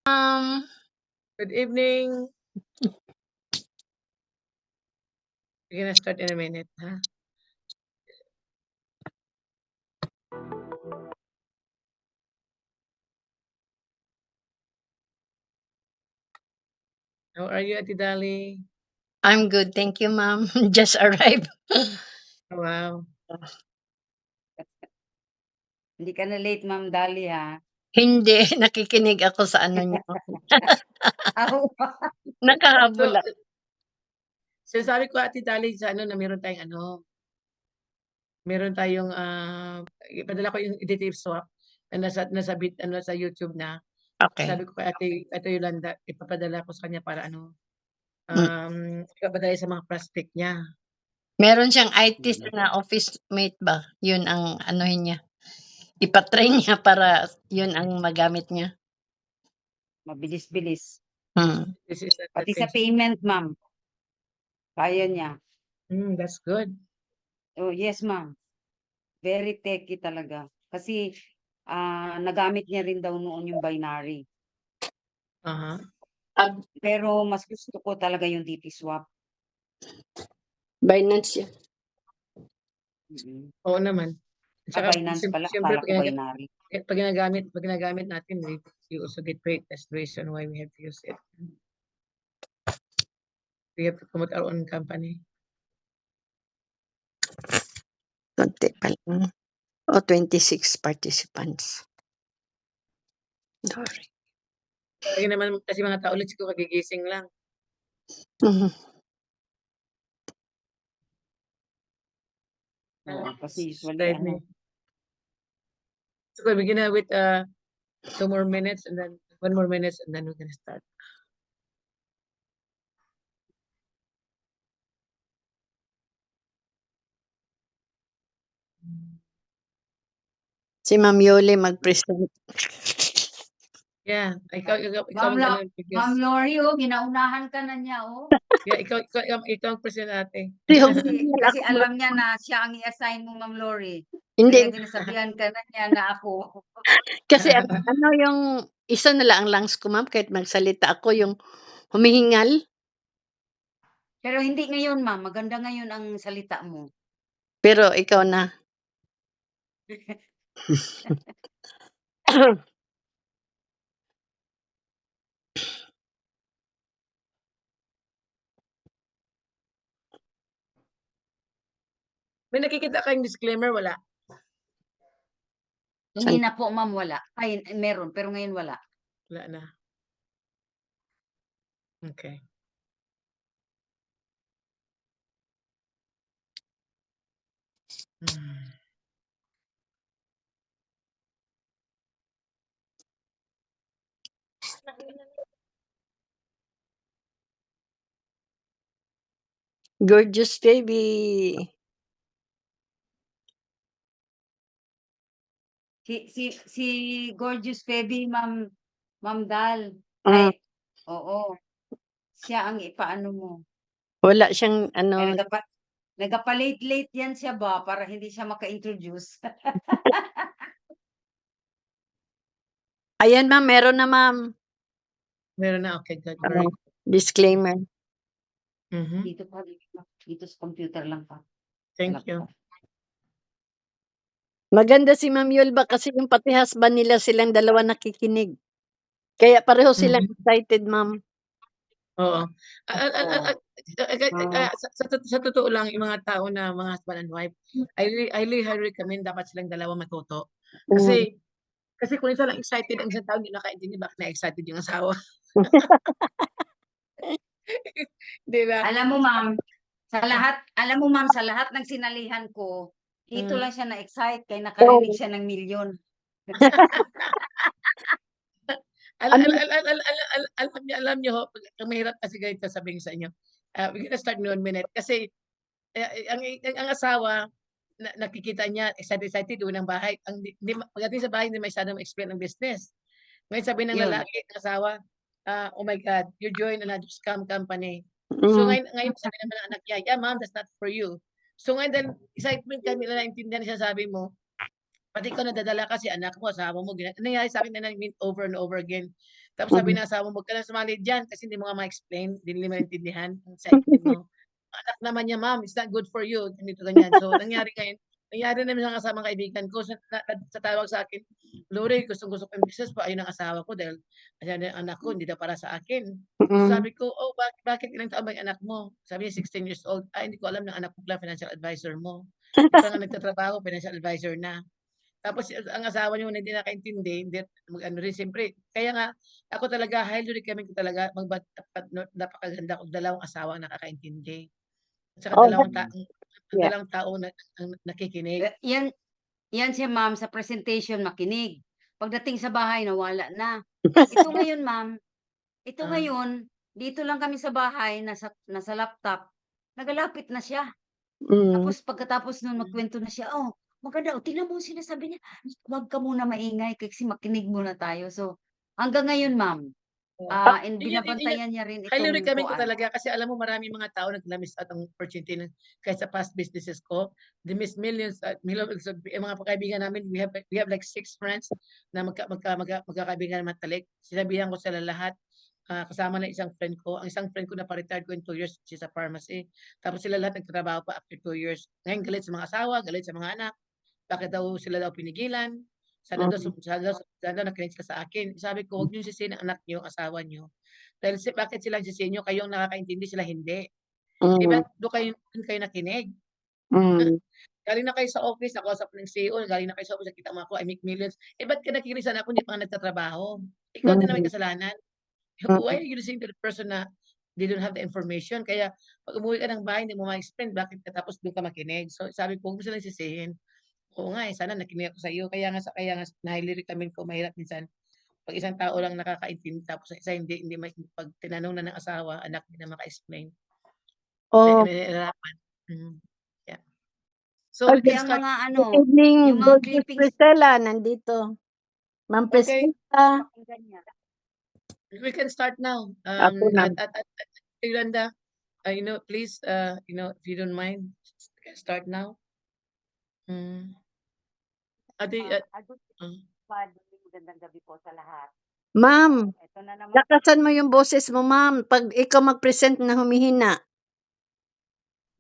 Good evening. We're gonna start in a minute, huh? How are you, Ate Dali? I'm good, thank you, ma'am. Just arrived. Oh, wow. Hindi ka na late, Ma'am Dali, ha? Hindi, nakikinig ako sa ano niyo. Oh, So, Nakahabol ako. sinasabi ko, Ate Dali, sa ano na meron tayong, ipadala ko yung editive swap na nasa YouTube na. Okay. Sabi ko kay Ate Yolanda, ipapadala ko sa kanya para Mm. ipapadala sa mga prospect niya. Meron siyang IT na office mate ba? Yun ang anuhin niya. Ipa-train niya para yun ang magamit niya. mabilis-bilis. This is Pati sa payment, ma'am. Kaya niya. That's good. Oh, yes, ma'am. Very techy talaga. Kasi nagamit niya rin daw noon yung binary. Uh-huh. Pero mas gusto ko talaga yung DP swap. Binance siya. Oo naman. Binance pala, Siyempre, akala ko binary. pag ginagamit natin, we also get paid. That's the reason why we have to use it. We have to promote our own company. Konti pa lang. 26 participants. Sorry. Lagi naman kasi mga tao ulit siguro kagigising lang. Kasi usually, So we're gonna wait 2 more minutes and then 1 more minutes and then we're gonna start. Si Ma'am Yoli mag-present. Yeah, ikaw Ma'am Lori, ginaunahan ka na niya, Yeah, ikaw ang present ate. Kasi alam niya na siya ang i-assign mo, Ma'am Lori. Hindi. Kaya sinasabihan ka na niya na ako. Kasi ano yung isa na lang ang lungs ko, ma'am, kahit magsalita ako yung humihingal. Pero hindi ngayon, ma'am. Maganda ngayon ang salita mo. Pero ikaw na. May nakikita kayong disclaimer, wala? Hindi na po, ma'am, wala. Ay, meron, pero ngayon wala. Wala na. Okay. Gorgeous baby. Si Gorgeous baby, Ma'am Dal. Ay, oo. Siya ang ipaano mo. Wala siyang ano. Ay, nagapa-late yan siya ba para hindi siya maka-introduce. Ayan, ma'am, meron na, ma'am. Meron na, okay, good. Disclaimer. Dito sa computer lang pa. Thank you. Maganda si Ma'am Yolba kasi yung pati husband nila silang dalawa nakikinig. Kaya pareho silang excited, ma'am. Oo. Sa totoo lang, yung mga tao na mga husband and wife, I highly recommend dapat silang dalawa matuto. Kasi kung isa lang excited ang isang tao, hindi nakaintindi bakit na-excited yung asawa. Di ba? Alam mo, ma'am, sa lahat ng sinalihan ko, dito lang siya na-excite kaya nakarinig siya ng milyon. Alam niyo, ang mahirap kasi ganito sabihin sa inyo. We're gonna start in 1 minute kasi ang asawa nakikita niya excited doon ng bahay. Pagdating sa bahay hindi masyadong explain ang business. Ngayon sabi ng lalaki, ng asawa, oh my God, you join another scam company. So ngayon sabi naman ng anak niya, yeah ma'am, that's not for you. So ngayon dahil excitement ka, nila naintindihan siya sabi mo, Pati ikaw nadadala kasi anak mo, asawa mo, nangyari sa akin na namin over and over again. Tapos sabi ng asawa mo, "Huwag ka na sumali diyan kasi hindi mo nga ma-explain, hindi nila maintindihan ang side mo." Anak naman niya, "Ma'am, it's not good for you." Ganito, ganyan. So, nangyari naman sa kasamang kaibigan ko sa tawag sa akin, "Lori, gustong-gusto ko yung business pa, ayun ang asawa ko dahil ayan ang anak ko, hindi daw para sa akin." So, sabi ko, "Oh, bakit ilang taon ba yung anak mo?" Sabi niya, 16 years old. "Ay, hindi ko alam na anak ko pala financial advisor mo. Ikaw nga nagtatrabaho, financial advisor na." Tapos ang asawa niyo na hindi nakaintindi, hindi mag-ano rin siyempre kaya nga ako talaga highly recommend ko talaga napakaganda kung dalawang asawa ang nakakaintindi. At saka Oh, ang yeah. dalawang tao na ang nakikinig. Yan siya, ma'am, sa presentation makinig. Pagdating sa bahay nawala na. Ito ngayon, ma'am, ito Ah. ngayon, dito lang kami sa bahay, nasa laptop, nagalapit na siya. Mm. Tapos pagkatapos nun magkwento na siya, "Oh, maganda, oh, tingnan mo yung sinasabi niya, huwag ka muna maingay kasi makinig muna tayo." So, hanggang ngayon, ma'am, and Yun binabantayan niya rin highly itong recommend ko kuan. talaga kasi alam mo maraming mga tao na-miss out ang opportunity kahit sa past businesses ko. They miss millions at millions of mga kaibigan namin, we have like 6 friends na magkakaibigan matalik. Sinabihan ko sila lahat, kasama na isang friend ko. Ang isang friend ko na pa-retired ko in 2 years, she's sa pharmacy. Tapos sila lahat nagtatrabaho pa after 2 years. Ngayon galit sa mga asawa, galit sa mga anak. Bakit daw sila daw pinigilan? Sana daw nakinig ka sa akin. Sabi ko, "Huwag niyong sisihin ang anak niyo, asawa niyo. Dahil bakit sila sisihin niyo, kayo ang nakakaintindi, sila hindi. Eh, Mm. do'n kayo nakinig. Mm. Galing na kayo sa office, nakausap ng CEO, galing na kayo sa office, nakita mo ako, I make millions. Eh, ba't ka nakikinig sa anak ko, hindi pa nga nagtatrabaho? Ikaw din naman may Mm. kasalanan. Why Mm. are you listening to the person na they don't have the information? Kaya 'pag umuwi ka ng bahay, hindi mo ma-explain bakit ka tapos do'n ka makinig. So, sabi ko, huwag mo silang sisihin. Oo nga, eh, sana nakinig ako sa'yo. Kaya nga na-highly recommend ko, mahirap minsan 'pag isang tao lang nakakaintindi tapos ang isa hindi 'pag tinanong na ng asawa, anak, hindi na maka-explain. Oh, Nahihirapan. Mm, yeah. So, we good Pati can ang start. mga good evening, yung mga Gorgeous clippings, Priscilla, nandito. Ma'am Okay, Priscilla, pakinggan niya. we can start now. ako na. At Yolanda, please, if you don't mind, can start now. Mm. Ate, Good uh, magandang gabi po sa lahat. Ma'am, Ito na naman, lakasan mo yung boses mo, ma'am. Pag ikaw mag-present na humihina.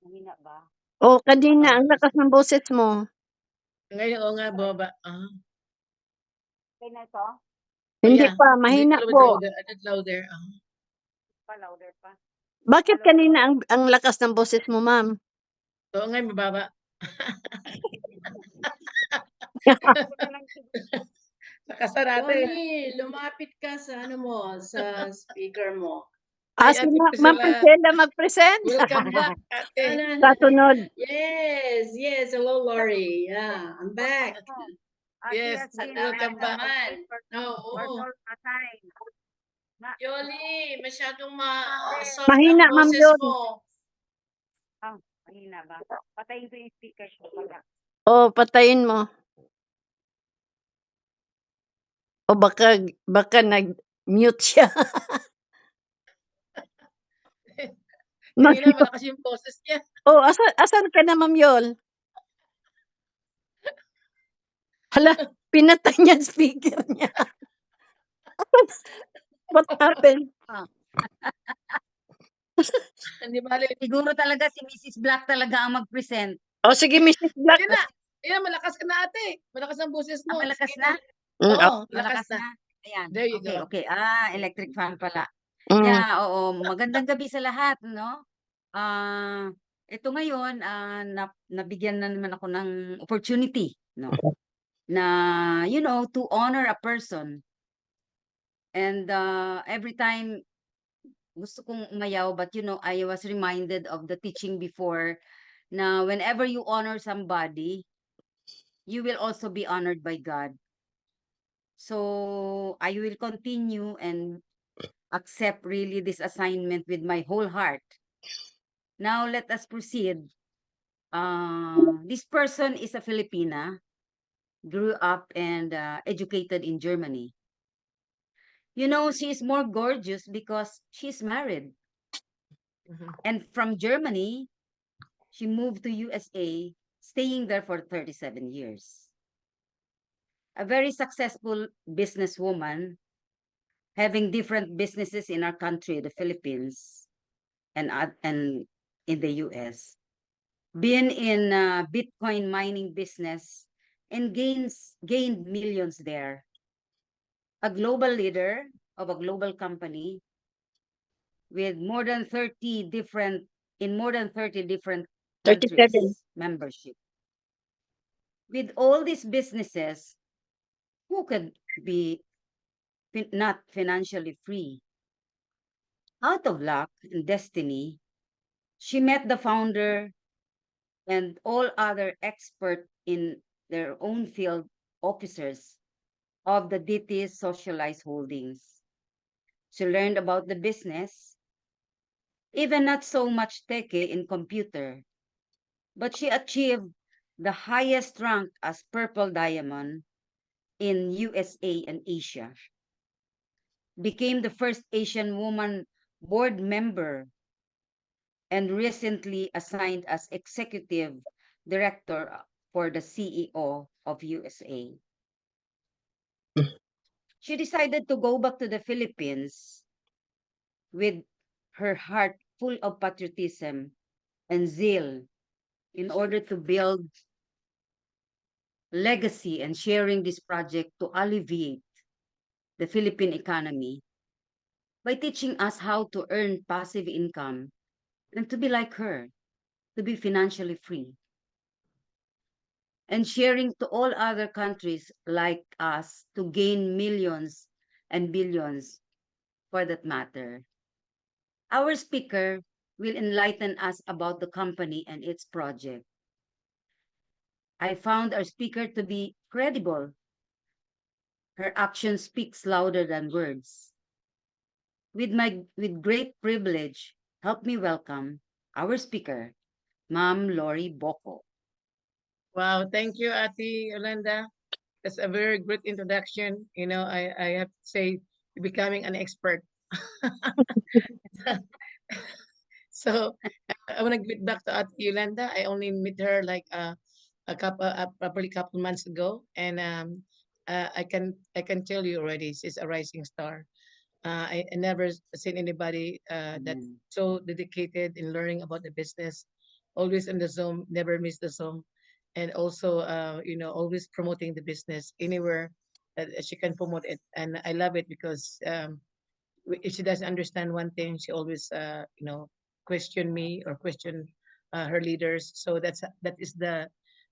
mahina ba? O, kanina, ah, ang lakas ng boses mo. ngayon, oo nga, bumaba. Okay na ito? Hindi Yeah, pa, a mahina little bit po. louder, a little louder. Louder pa. Bakit kanina ang lakas ng boses mo, ma'am? Oo nga, mababa. Lakasan natin. Yoli, lumapit ka sa sa speaker mo. Ay, Si Ate Ma'am Priscilla, Priscilla mag-present. welcome back, ate. Sa sunod. Yes. Hello, Lori. Yeah, I'm back. Yes, welcome back. Oo. Assign. Yoli, masyadong soft Mahina, ang Ma'am boses Yoli. mo. Mahina ba? Patayin ko yung speaker ko pala. O, patayin mo. O, baka nag-mute siya. Kanina malakas yung boses niya. O, asan ka na, Ma'am Yol? Hala, pinatay niya ang speaker niya. What happened? Hindi bale. Siguro talaga si Mrs. Black talaga ang mag-present. O, sige, Mrs. Black. Sige na. Ayan, malakas ka na, ate. Malakas ang boses mo. Malakas Sige na? Oo, Malakas lakas na. na. Ayan. There you Okay, go. okay. Electric fan pala. Mm. Yeah, oo. Magandang gabi sa lahat, no? Ito ngayon, nabigyan na naman ako ng opportunity, no? Na, to honor a person. And every time, gusto kong umayaw, but I was reminded of the teaching before na whenever you honor somebody, you will also be honored by God. So, I will continue and accept really this assignment with my whole heart. Now, let us proceed. This person is a Filipina, grew up and educated in Germany. She is more gorgeous because she's married. And from Germany, she moved to USA, staying there for 37 years. a very successful businesswoman, having different businesses in our country, the Philippines, and in the US. Been in Bitcoin mining business and gained millions there. A global leader of a global company with more than 30 different 37. countries membership. With all these businesses, who could be not financially free? Out of luck and destiny, she met the founder and all other expert in their own field officers of the DT Socialized Holdings. She learned about the business, even not so much techie in computer, but she achieved the highest rank as Purple Diamond in USA and Asia. Became the first Asian woman board member and recently assigned as executive director for the CEO of USA. She decided to go back to the Philippines with her heart full of patriotism and zeal in order to build legacy and sharing this project to alleviate the Philippine economy by teaching us how to earn passive income and to be like her, to be financially free, and sharing to all other countries like us to gain millions and billions for that matter. Our speaker will enlighten us about the company and its project. I found our speaker to be credible. Her action speaks louder than words. With great privilege, help me welcome our speaker, Ma'am Lori Boko. Wow, thank you, Ate Yolanda. That's a very great introduction. You know, I have to say, you're becoming an expert. So I want to get back to Ate Yolanda. I only met her like probably couple months ago, and I can tell you already, she's a rising star. I never seen anybody that's Mm. so dedicated in learning about the business, always in the Zoom, never miss the Zoom, and also you know, always promoting the business anywhere that she can promote it. And I love it because if she doesn't understand one thing, she always you know, question me or question her leaders. So that is the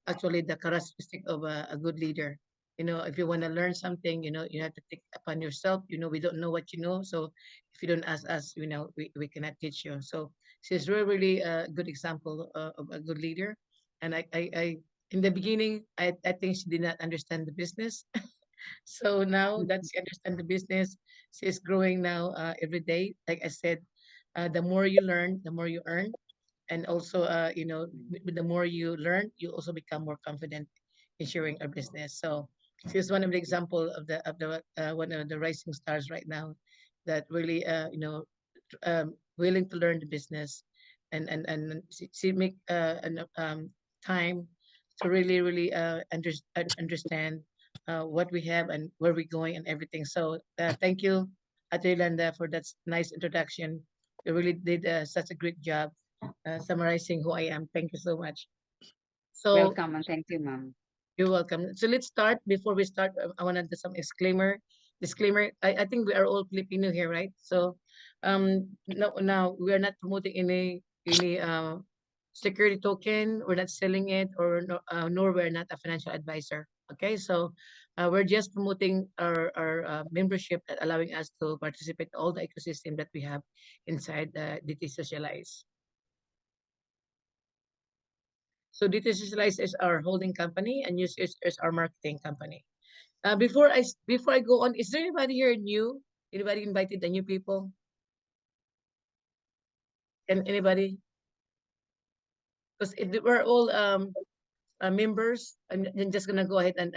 actually the characteristic of a good leader. You know, if you want to learn something, you know, you have to take upon yourself. You know, we don't know what you know, so if you don't ask us, you know, we cannot teach you. So she's really, really a good example of a good leader. And I in the beginning, I think she did not understand the business. So now that she understands the business, she's growing now every day. Like I said, the more you learn, the more you earn, and also you know, with the more you learn, you also become more confident in sharing our business. So she's one of the example of the one of the rising stars right now that really you know, willing to learn the business, and she make time to really really understand what we have and where we're going and everything. So thank you, Ate Yolanda, for that nice introduction. You really did such a great job summarizing who I am. Thank you so much. So Welcome and thank you, ma'am. you're welcome. So let's start. Before we start, I want to do some disclaimer. Disclaimer. I think we are all Filipino here, right? So, no, now we are not promoting any security token. We're not selling it, or no, nor we're not a financial advisor. Okay, so we're just promoting our membership, and allowing us to participate in all the ecosystem that we have inside DT Socialize. So DT Socialize is our holding company, and News is our marketing company. Before I go on, is there anybody here new? Anybody invited the new people? Can anybody? Because we're all members. I'm just gonna go ahead and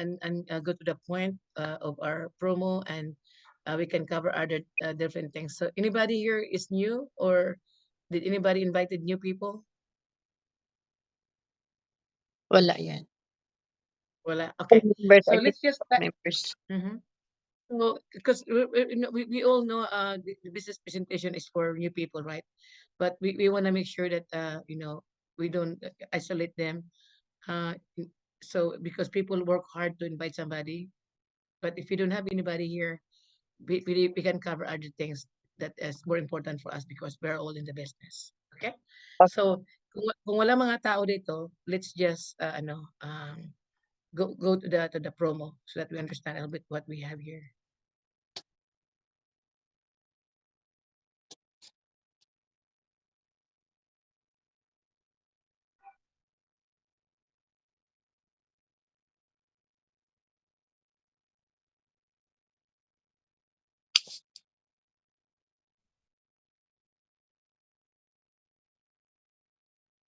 go to the point of our promo, and we can cover other different things. So anybody here is new, or did anybody invited new people? Wala yan. Wala. Okay. Members, So I let's think just start. members. Well, because we all know the business presentation is for new people, right? But we want to make sure that we don't isolate them. Uh, so because people work hard to invite somebody, but if you don't have anybody here, we can cover other things that is more important for us because we're all in the business. Okay? So kung wala mga tao dito, let's just go to the promo so that we understand a little bit what we have here.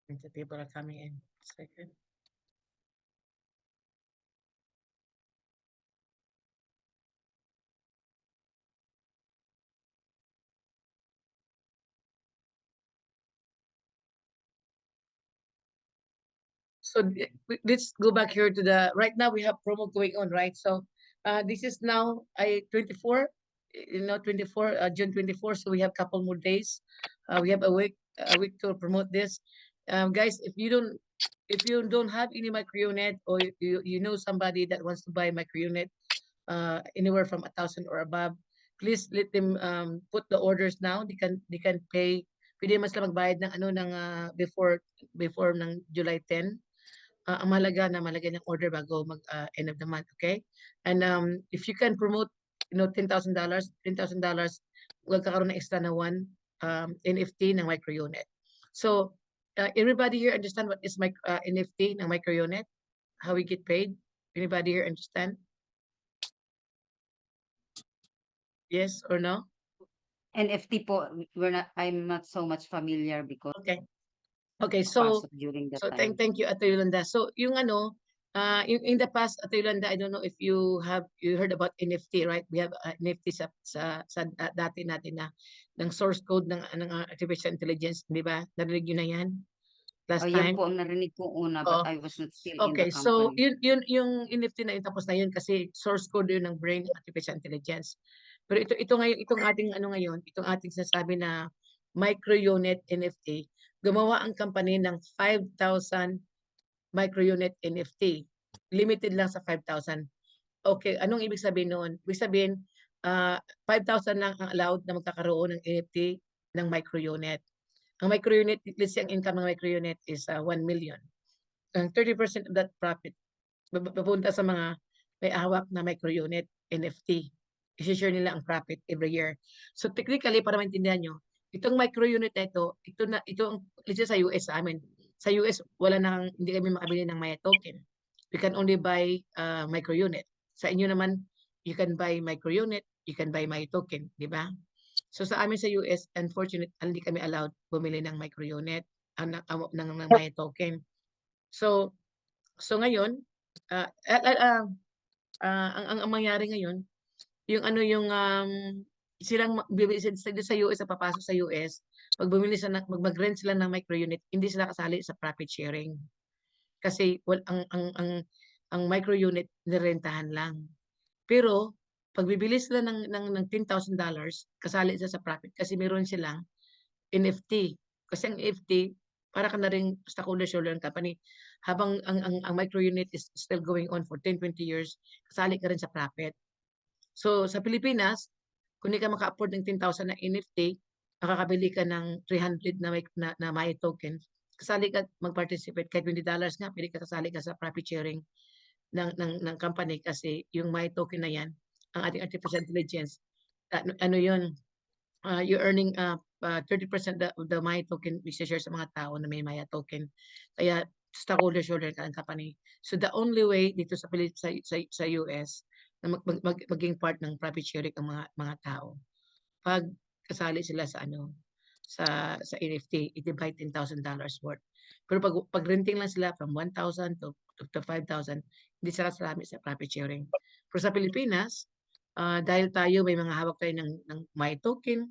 And the people are coming in. Second. So let's go back here to the right now we have promo going on, right? So this is now 24, 24 June 24. So we have a couple more days. We have a week to promote this. Guys, if you don't have any micro unit or you know somebody that wants to buy micro unit anywhere from 1,000 or above, please let them put the orders now. They can pay. Pwede mas lang magbayad ng before ng July 10. Ang mahalaga na malagyan ng order bago mag end of the month, okay? And if you can promote, $10,000, magkakaroon ng extra na one NFT ng micro unit. So everybody here understand what is NFT ng micro unit? How we get paid? Anybody here understand? Yes or no? NFT po, I'm not so much familiar because Okay. Okay, so pasok during that So time. thank you, Ate Yolanda. So yung yung in the past, Ate Yolanda, I don't know if you heard about NFT, right? We have NFT sa dati natin na ng source code ng artificial intelligence, di ba? Narinig yun na yan last Yan time? po ang narinig ko una, Oo. but I was not still in Okay, the so company. yung NFT na yun, tapos na yun kasi source code yun ng brain ng artificial intelligence. Pero ito ngayon, itong ating ngayon, itong ating sinasabi na micro unit NFT, gumawa ang company ng 5,000 micro unit NFT. Limited lang sa 5,000. Okay, anong ibig sabihin noon? Ibig sabihin, 5,000 lang ang allowed na magkakaroon ng NFT ng micro unit. Ang micro unit, let's say ang income ng micro unit is 1 million. Ang 30% of that profit papunta sa mga may hawak na micro unit NFT. I-share nila ang profit every year. So technically, para maintindihan nyo, itong micro unit na ito ang let's say sa US sa amin. Sa US, hindi kami makabili ng Maya token. We can only buy micro unit. Sa inyo naman, you can buy micro unit, you can buy Maya token, di ba? So sa amin sa US, unfortunately, hindi kami allowed bumili ng micro unit, ng Maya token. So ngayon, ang mangyari ngayon, yung silang sa US, papasok sa US, pag bumili sila mag-rent sila ng micro unit, hindi sila kasali sa profit sharing. Kasi ang micro unit nirentahan lang. Pero pag bibili sila ng $10,000, kasali sila sa profit kasi meron silang NFT. Kasi ang NFT, para ka na rin stockholder ng company. Habang ang micro unit is still going on for 10, 20 years, kasali ka rin sa profit. So sa Pilipinas, kung hindi ka maka-afford ng 10,000 na NFT, makakabili ka ng 300 na Maya token. Kasali ka mag-participate kahit $20 nga, pwede ka kasali ka sa profit sharing ng company kasi yung Maya token na yan, ang ating artificial intelligence, yun, you're earning 30% of the Maya token i-share sa mga tao na may Maya token. Kaya stockholder ka ng company. So the only way dito sa US na maging part ng profit sharing ang mga tao, pag kasali sila sa sa NFT, i-divide $10,000 worth. Pero pag renting lang sila from 1,000 to 5,000, hindi sila salami sa profit sharing. Pero sa Pilipinas, dahil tayo may mga hawak tayo ng Maya token,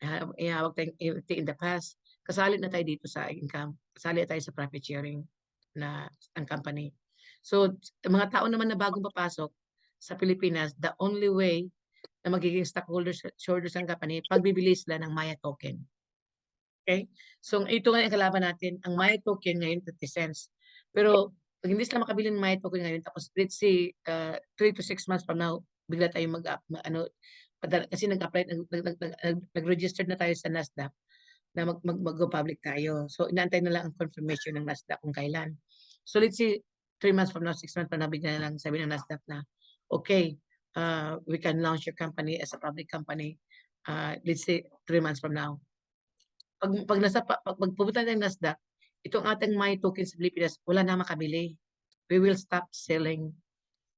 hawak tayong NFT in the past, kasali na tayo dito sa income, kasali na tayo sa profit sharing na ang company. So, mga tao naman na bagong papasok sa Pilipinas, the only way na magiging stockholders ng company, pagbibili sila ng Maya token. Okay? So, ito nga yung kalaban natin. Ang Maya token ngayon, 50 cents. Pero, pag hindi sila makabili ng Maya token ngayon, tapos let's say, 3 to 6 months from now, bigla tayo kasi nag-apply, nag-register na tayo sa NASDAQ na mag-go public tayo. So, inaantay na lang ang confirmation ng NASDAQ kung kailan. So, let's say, 3 months from now, 6 months from now, bigla na lang sabi ng NASDAQ na, okay, we can launch your company as a public company, let's say, 3 months from now. Pag pumunta ng NASDAQ, itong ating Maya token sa Pilipinas, wala na makabili. We will stop selling.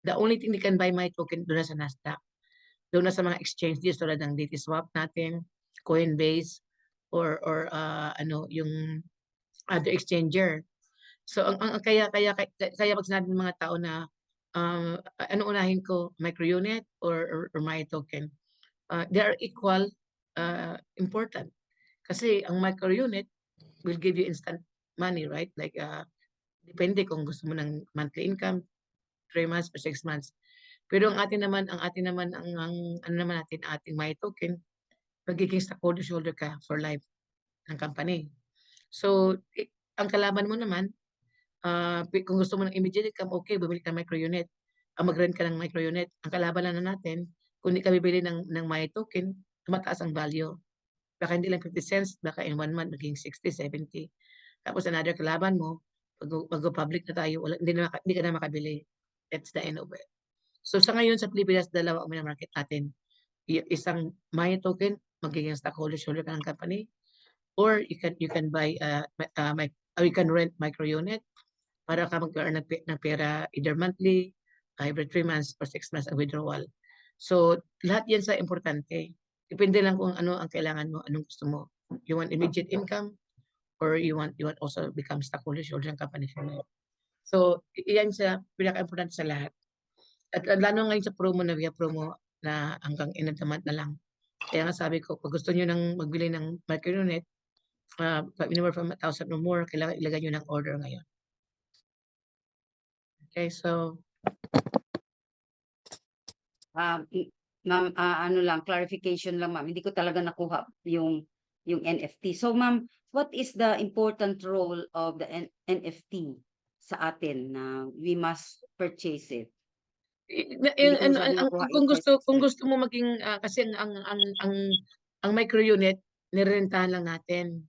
The only thing they can buy Maya token doon na sa NASDAQ. Doon na sa mga exchange deals tulad ng DTSwap natin, Coinbase, or yung other exchanger. So kaya pag sinabi ng mga tao na ano unahin ko, micro unit or Maya token, they are equal important. Kasi ang micro unit will give you instant money, right? Like depende kung gusto mo ng monthly income, 3 months or 6 months. Pero ang atin naman ating Maya token, magiging stockholder ka for life ng company. So, ang kalaban mo naman, kung gusto mo ng immediate income, okay, bumili ka ng micro unit. Mag-rent ka ng micro unit. Ang kalaban lang na natin, kung hindi ka bibili ng Maya token, tumataas ang value. Baka hindi lang 50 cents, baka in 1 month, maging 60, 70. Tapos another kalaban mo, pag public na tayo, hindi ka na makabili. That's the end of it. So sa ngayon sa Pilipinas, dalawa ang market natin. Isang Maya token, magiging stockholder ka ng company, or you can buy you can rent micro unit para ka mag-earn ng pera either monthly, every 3 months or 6 months ang withdrawal. So lahat yan sa importante. Depende lang kung ano ang kailangan mo, anong gusto mo. You want immediate income or you want also become stockholder ng company for life. So iyan sa pinaka-importante sa lahat. At lalo ngayon sa promo na via promo na hanggang end of the month na lang. Kaya nga sabi ko, pag gusto niyo nang magbili ng micro unit, anywhere from 1,000 or more, kailangan ilagay niyo ng order ngayon. Okay, so Ma'am, ano lang, clarification lang, ma'am. Hindi ko talaga nakuha yung NFT. So, ma'am, what is the important role of the NFT sa atin na we must purchase it? Hindi ko masyado nakuha yung first kung step. gusto mo maging kasi ang micro unit nirentahan lang natin.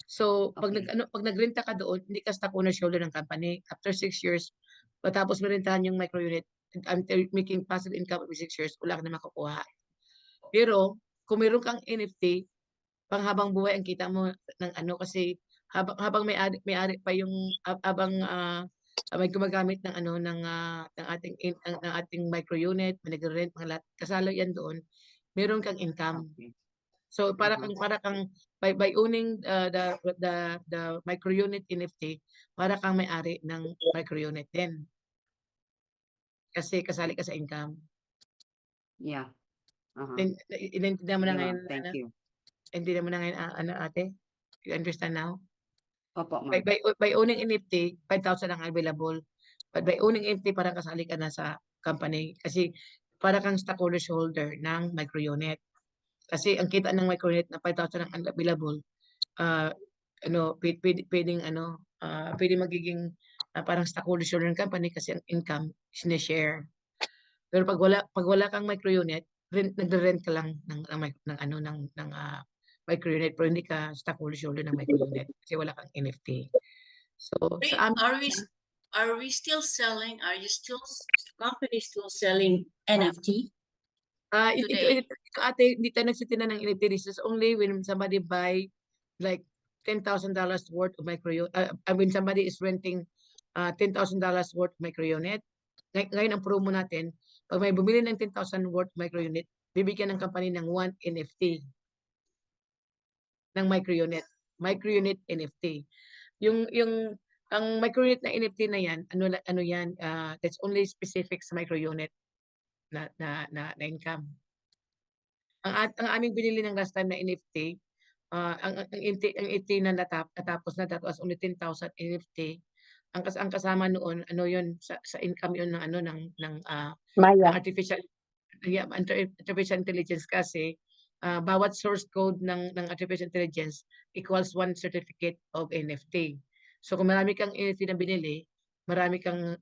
So pag Okay. pag nagrenta ka doon, hindi ka stock owner ng company. After 6 years, matapos mo rentahan yung micro unit until making passive income every 6 years, wala ka na makukuha. Pero kung meron kang NFT, panghabang buhay ang kita mo ng kasi habang may-ari pa yung habang may gumagamit ng ng ating micro unit, may nagre-rent mga lahat, kasalo yan doon, meron kang income. Okay. So para kang by owning the micro unit NFT, para kang may-ari ng micro unit din. Kasi kasali ka sa income. Yeah. Intindihan mo na Okay, ngayon, ma'am. Thank you. intindihan mo na ngayon, ate? You understand now? Opo, ma'am. By owning NFT, 5,000 ang available. But by owning NFT, parang kasali ka na sa company. Kasi para kang stockholder ng micro unit. Kasi ang kita ng micro unit na 5,000 ang available, pwede magiging parang stockholder ng company kasi ang income sinishare. Pero pag wala kang micro unit, nagre-rent ka lang ng micro unit, pero hindi ka stockholder ng micro unit kasi wala kang NFT. So sa amin, Are we still selling? Are you still company still selling NFT? Today. ito ate, hindi tayo nagsitinda ng NFT. This is only when somebody buy like $10,000 worth of micro unit. When somebody is renting $10,000 worth of micro unit. Ngayon ang promo natin, pag may bumili ng 10,000 worth micro unit, bibigyan ng company ng 1 NFT ng micro unit. Micro unit NFT. Ang micro unit na NFT na yan, ano yan, that's only specific sa micro unit na income. Ang aming binili ng last time na NFT, ang NFT na natapos na that was only 10,000 NFT. ang kasama noon ano yun sa income yun ng ano ng Maya. artificial artificial intelligence kasi bawat source code ng artificial intelligence equals one certificate of NFT. So kung marami kang NFT na binili, marami kang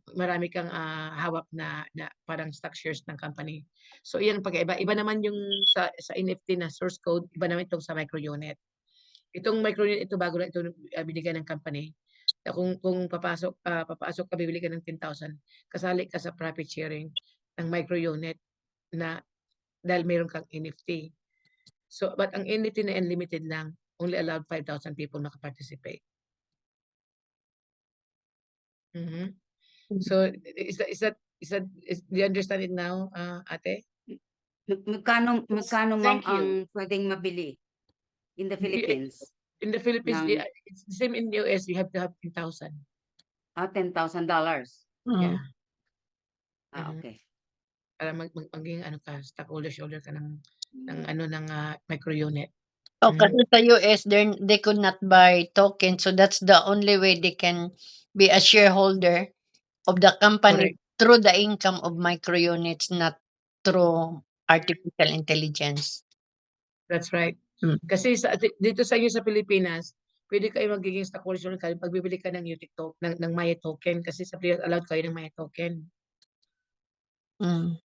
hawak na parang stock shares ng company. So iyan pag-iba. Iba naman yung sa NFT na source code, iba naman itong sa micro unit. Itong micro unit ito bago lang ito binigay ng company. Na kung papasok ka bibili ka ng 10,000, kasali ka sa profit sharing ng micro unit na dahil meron kang NFT. So but ang NFT na unlimited lang, only allowed 5,000 people maka-participate. Mhm. So do you understand it now, ate? Magkano ma'am Thank ang you. pwedeng mabili in the Philippines? In the Philippines, Ng it's the same in the US, you have to have 10,000. $10,000. Yeah. Mhm. Okay. Para maging ano ka, stockholder ka ng micro unit. Oh, kasi sa US, they could not buy tokens, so that's the only way they can be a shareholder of the company through the income of micro units, not through artificial intelligence. That's right. Mm. Kasi dito sa inyo sa Pilipinas, pwede kayo magiging stockholder kayo pag bibili ka ng UTIC ng Maya token kasi sa Pilipinas allowed kayo ng Maya token. Mm.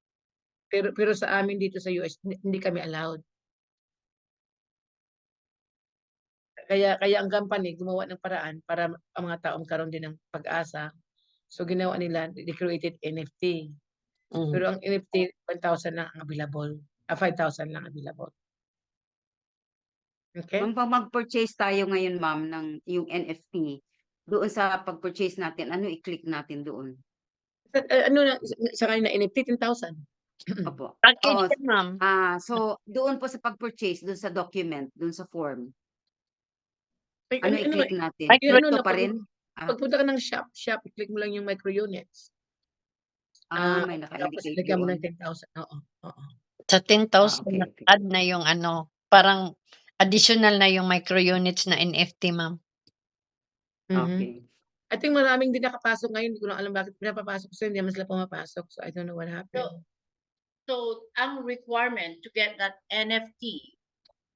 Pero sa amin dito sa US hindi kami allowed. Kaya ang company gumawa ng paraan para ang mga tao magkaroon din ng pag-asa. So ginawa nila, they created NFT. Mm. Pero ang NFT 1,000 lang ang available. 5,000 lang available. Okay? Ma'am, pag mag-purchase tayo ngayon ma'am ng yung NFT, doon sa pag-purchase natin, ano i-click natin doon? Ano na sa kanila NFT 10,000. Opo. Package Oo. yan, ma'am. So doon po sa pag-purchase, doon sa document, doon sa form, Ay, ano ano i-click natin? Ay, ano Ito na pa rin? pagpunta ka ng shop, i-click mo lang yung micro units. May Tapos naka-indicate ilagay mo doon. ng 10,000. Oo. Sa 10,000 Okay. add na yung ano, parang additional na yung micro units na NFT, ma'am. Mhm. Okay. I think maraming din nakapasok ngayon, hindi ko lang alam bakit pinapapasok sila, hindi naman sila pumapasok. So I don't know what happened. So ang requirement to get that NFT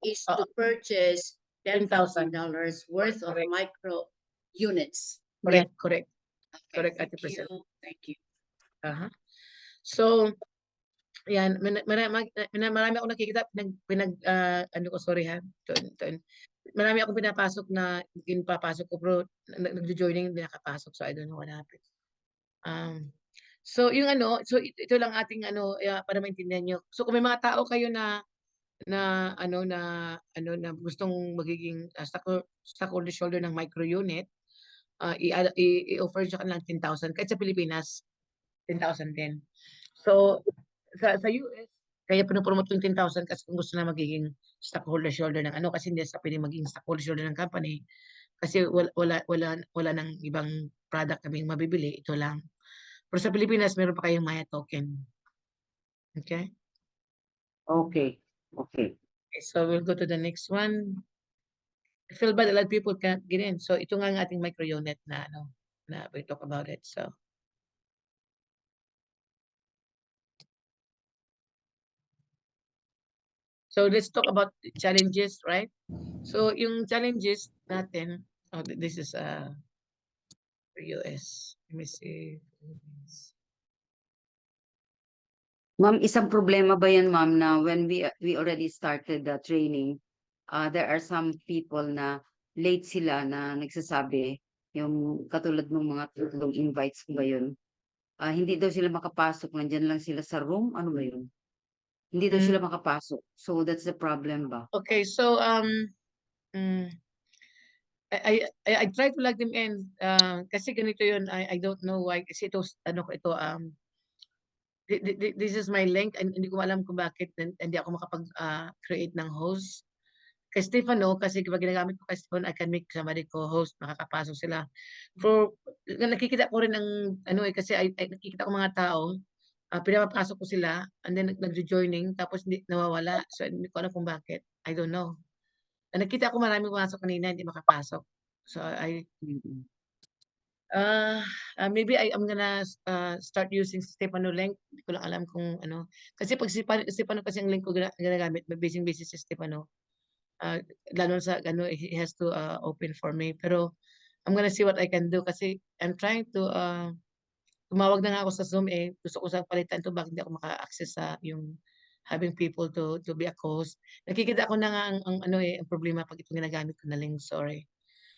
is to Oo. purchase $10,000 $10,000 worth of Correct. micro units. Yes. Correct. Okay, Correct, thank Ate Priscilla. you. Thank you. So, yan, marami akong nakikita, ano ko, sorry ha, marami akong pinapasok na papasok ko, pero nagjo-joining, hindi nakapasok, so I don't know what happened. So yung ano, so ito lang ating ano, para maintindihan nyo. So kung may mga tao kayo na gustong magiging stockholder ng micro unit, i-offer siya ng 10,000. Kahit sa Pilipinas, 10,000 din. So sa US, kaya pinopromote yung 10,000 kasi kung gusto na magiging stockholder ng ano, kasi hindi sa pwedeng maging stockholder ng company kasi wala nang ibang product kaming mabibili, ito lang. Pero sa Pilipinas, meron pa kayong Maya token. Okay? Okay. Okay, so we'll go to the next one. I feel bad a lot of people can't get in. So ito nga ang ating micro unit na we talk about it. So let's talk about the challenges, right? So yung challenges natin, this is US. Let me see. Ma'am, isang problema ba yan ma'am na when we already started the training, there are some people na late sila na nagsasabi, yung katulad ng mga tatlong invites ko ba yun? Hindi daw sila makapasok, nandyan lang sila sa room, ano ba yun? Hindi daw sila makapasok. So that's the problem ba? Okay, so I try to log them in kasi ganito yun, I don't know why kasi this is my link and hindi ko alam kung bakit hindi ako makapag-create ng host. Kay Stefano, kasi pag ginagamit ko kay Stefano, I can make somebody co-host, makakapasok sila. Nakikita ko rin ng kasi nakikita ko mga tao, pinapapasok ko sila, and then nagjo-joining, tapos hindi nawawala. So hindi ko alam kung bakit. I don't know. Nakita ko marami pumasok kanina, hindi makapasok. So Maybe I'm gonna start using Stefano link. Hindi ko lang alam kung ano. Kasi pag Stefano kasi ang link ko ginagamit, busy si Stefano. Lalo sa ano, he has to open for me. Pero I'm gonna see what I can do kasi I'm trying to tumawag na nga ako sa Zoom eh. Gusto ko sa palitan to bakit hindi ako maka-access sa yung having people to be a host. Nakikita ko na nga ang ano eh, ang problema pag itong ginagamit ko na link. Sorry.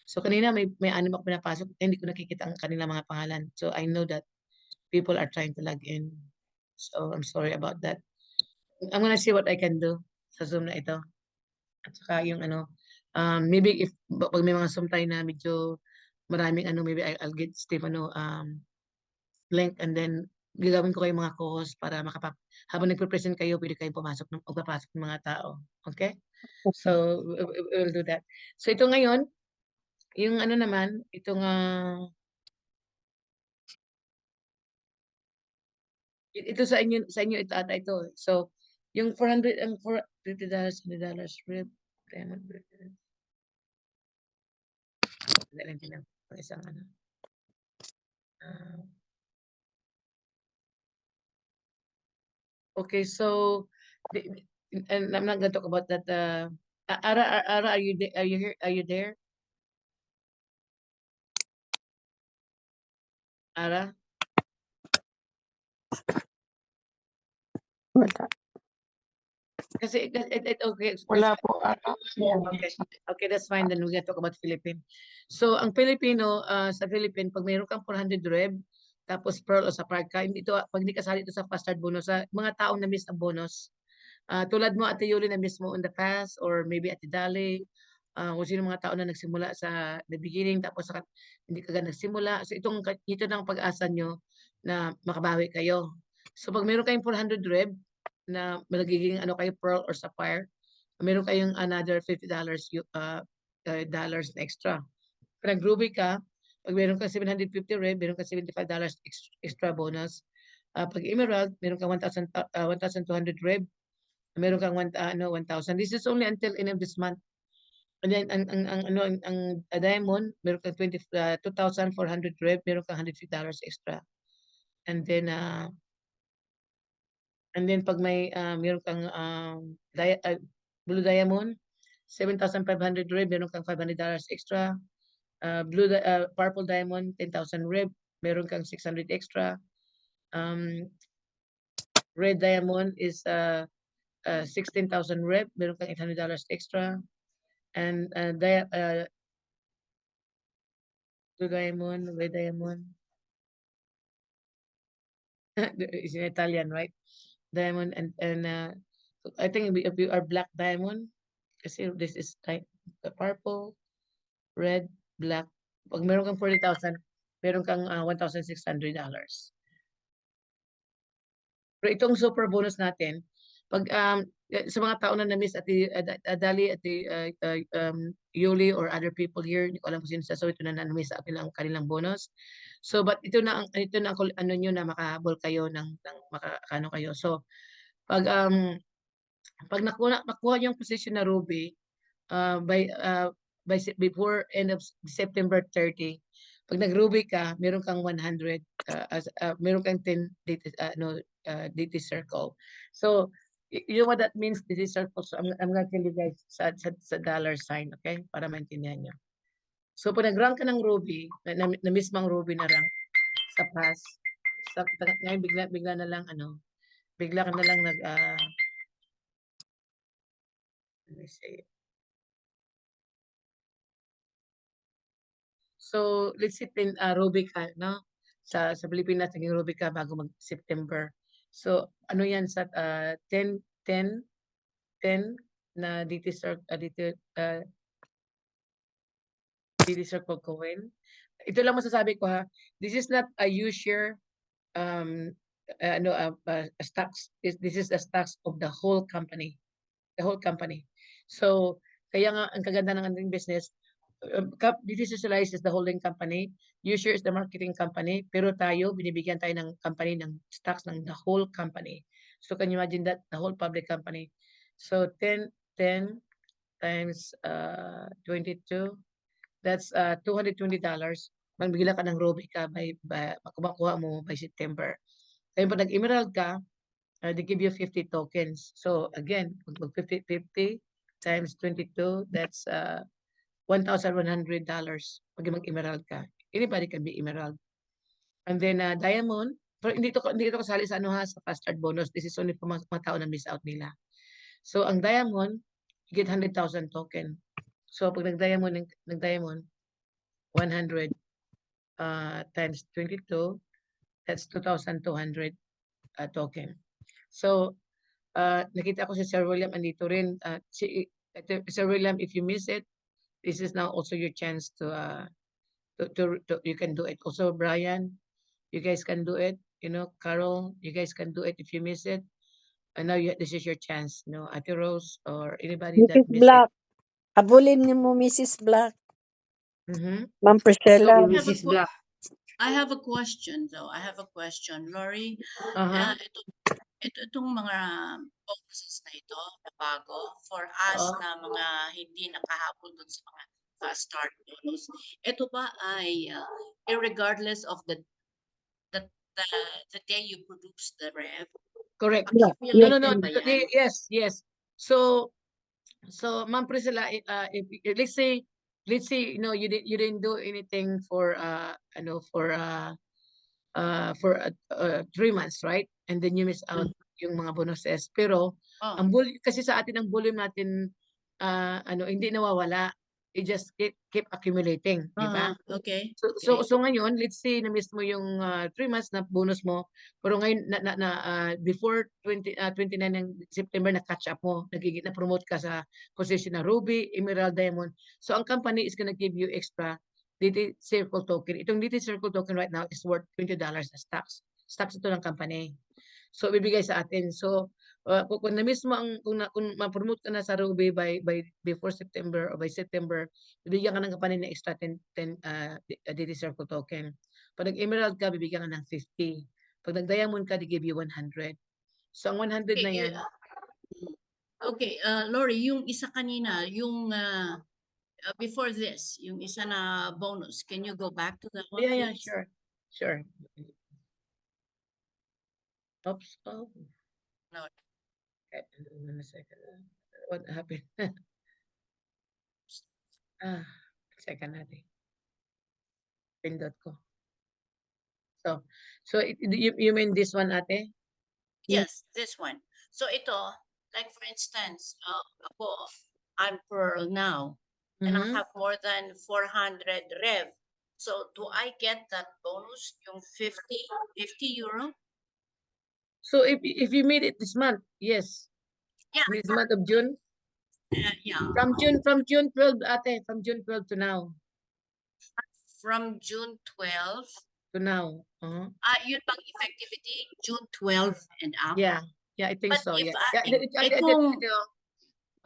So kanina may anim ako pinapasok, hindi ko nakikita ang kanilang mga pangalan. So I know that people are trying to log in. So I'm sorry about that. I'm gonna see what I can do sa Zoom na ito. At saka yung ano, maybe if pag may mga Zoom tayo na medyo maraming ano, maybe I'll get Stefano link and then gagawin ko kayong mga co-host para habang nagpe-present kayo, pwede kayong pumasok ng papasok ng mga tao. Okay? So we'll do that. So ito ngayon, yung ano naman, itong ito sa inyo ito ata ito. So yung 400 ang $50, $100 rib, diamond rib. Lang din ang isang ano. Okay, so and I'm not gonna talk about that. Ara, are you are you here? Are you there? Ara? Wala. Kasi okay. Wala po ata. Okay. Okay, that's fine. Then we can talk about Philippine. So, ang Filipino, sa Philippine, pag mayroon kang 400 reb, tapos pearl o sa park ka, hindi ito, pag hindi kasali ito sa fast start bonus, sa mga taong na-miss ang bonus, tulad mo, Ate Yuli, na-miss mo in the past, or maybe Ate Dali, kung sino mga tao na nagsimula sa the beginning, tapos hindi ka nagsimula. So, ito ng pag-asa nyo na makabawi kayo. So, pag mayroon kayong 400 reb, na magiging ano kayo, pearl or sapphire, meron kayong another $50 dollars na extra. Kung nag-Ruby ka, pag meron kang 750 reb, meron kang $75 extra bonus. Pag Emerald, meron kang 1,200 reb, meron kang 1,000. This is only until end of this month. And then ang Diamond, meron kang 2,400 reb, meron kang $150 extra. And then pag meron kang Blue Diamond, 7,500 reb, meron kang $500 extra. Purple Diamond, 10,000 reb, meron kang 600 extra. Red Diamond is 16,000 reb, meron kang $800 extra. And Blue Diamond, Red Diamond. It's in Italian, right? Diamond and I think if you are Black Diamond, kasi this is purple, red, black. Pag meron kang 40,000, meron kang $1,600. Pero itong super bonus natin, pag sa mga tao na na-miss at Dali at Yuli or other people here, hindi ko alam kung sino sa ito na na-miss sa kanilang bonus. So but ito na ang ano niyo na makahabol kayo ng makakano kayo. So pag nakuha yung position na Ruby before end of September 30, pag nag-Ruby ka, meron kang 100, meron kang 10 DT circle. So you know what that means, DT circle? So I'm gonna tell you guys sa dollar sign, okay? Para maintindihan nyo. So pag nag-rank ka ng Ruby, na mismang Ruby na rank sa pass, ngayon bigla na lang bigla ka na lang let me see. So, let's say Ruby ka, no? Sa Pilipinas, naging Ruby ka bago mag-September. So, ano yan sa 10 na DT Circle coin. Ito lang masasabi ko ha. This is not a usual stocks. This is the stocks of the whole company. The whole company. So, kaya nga ang kaganda ng ating business, DT Socialize is the holding company, Usure is the marketing company, pero tayo, binibigyan tayo ng company ng stocks ng the whole company. So can you imagine that? The whole public company. So 10 times 22, that's $220. magbigla ka ng Ruby ka makuha mo by September. Kaya pag nag-emerald ka, they give you 50 tokens. So again, mag 50 times 22, that's $1,100 pag mag-emerald ka. Anybody can be emerald. And then diamond, pero hindi ito kasali sa sa fast start bonus. This is only for mga tao na miss out nila. So ang diamond, you get 100,000 token. So pag nag-diamond 100 times 22, that's 2,200 token. So nakita ko si Sir William andito rin. Sir William, if you miss it, this is now also your chance to you can do it. Also Brian, you guys can do it. You know, Carol, you guys can do it if you miss it. And now this is your chance. No, Ate Rose or anybody that Mrs. miss Black. Habulin niyo mo, Mrs. Black. it. Mm-hmm. Ma'am Priscilla. Yung I have a Mrs. Black. I have a question though. I have a question, Lori. Uh-huh. Itong mga bonuses na ito na bago for us na mga hindi nakahabol dun sa mga fast start bonus. Ito ba ay irregardless of the day you produce the rev? Correct. Yeah. Accumulated ba yan? Yes. So Ma'am Priscilla, if let's say you know you didn't do anything for 3 months, right? And then you miss out yung mga bonuses. Pero ang kasi sa atin ang volume natin hindi nawawala. It just keep accumulating, di ba? Okay. So ngayon, let's say na miss mo yung 3 months na bonus mo, pero ngayon before 29 ng September na catch up mo, na promote ka sa position na Ruby, Emerald, Diamond. So ang company is gonna give you extra DT Circle token. Itong DT Circle token right now is worth $20 na stocks. Stocks ito ng company. So bibigay sa atin. So kung na-miss mo kung ma-promote ka na sa Ruby by before September or by September, bibigyan ka ng company ng extra 10 DT Circle token. Pag nag-Emerald ka, bibigyan ka ng 50. Pag nag-Diamond ka, they give you 100. So ang 100 na yan. Okay, Lori, yung isa kanina, yung before this, yung isa na bonus, can you go back to that one? Yeah, please? sure. Oops. Oh. No. Okay, hold on a second. What happened? Second natin. Pindot ko. So you mean this one, ate? Yes, this one. So ito, like for instance, ako, I'm Pearl now, and I have more than 400 rev. So do I get that bonus, yung 50 euro? So if you made it this month, yes. Yeah. This month of June. Yeah. From June 12, ate, from June 12 to now. From June 12. To now. Yun bang effectivity, June 12 and up? Yeah, I think But so. if Yeah.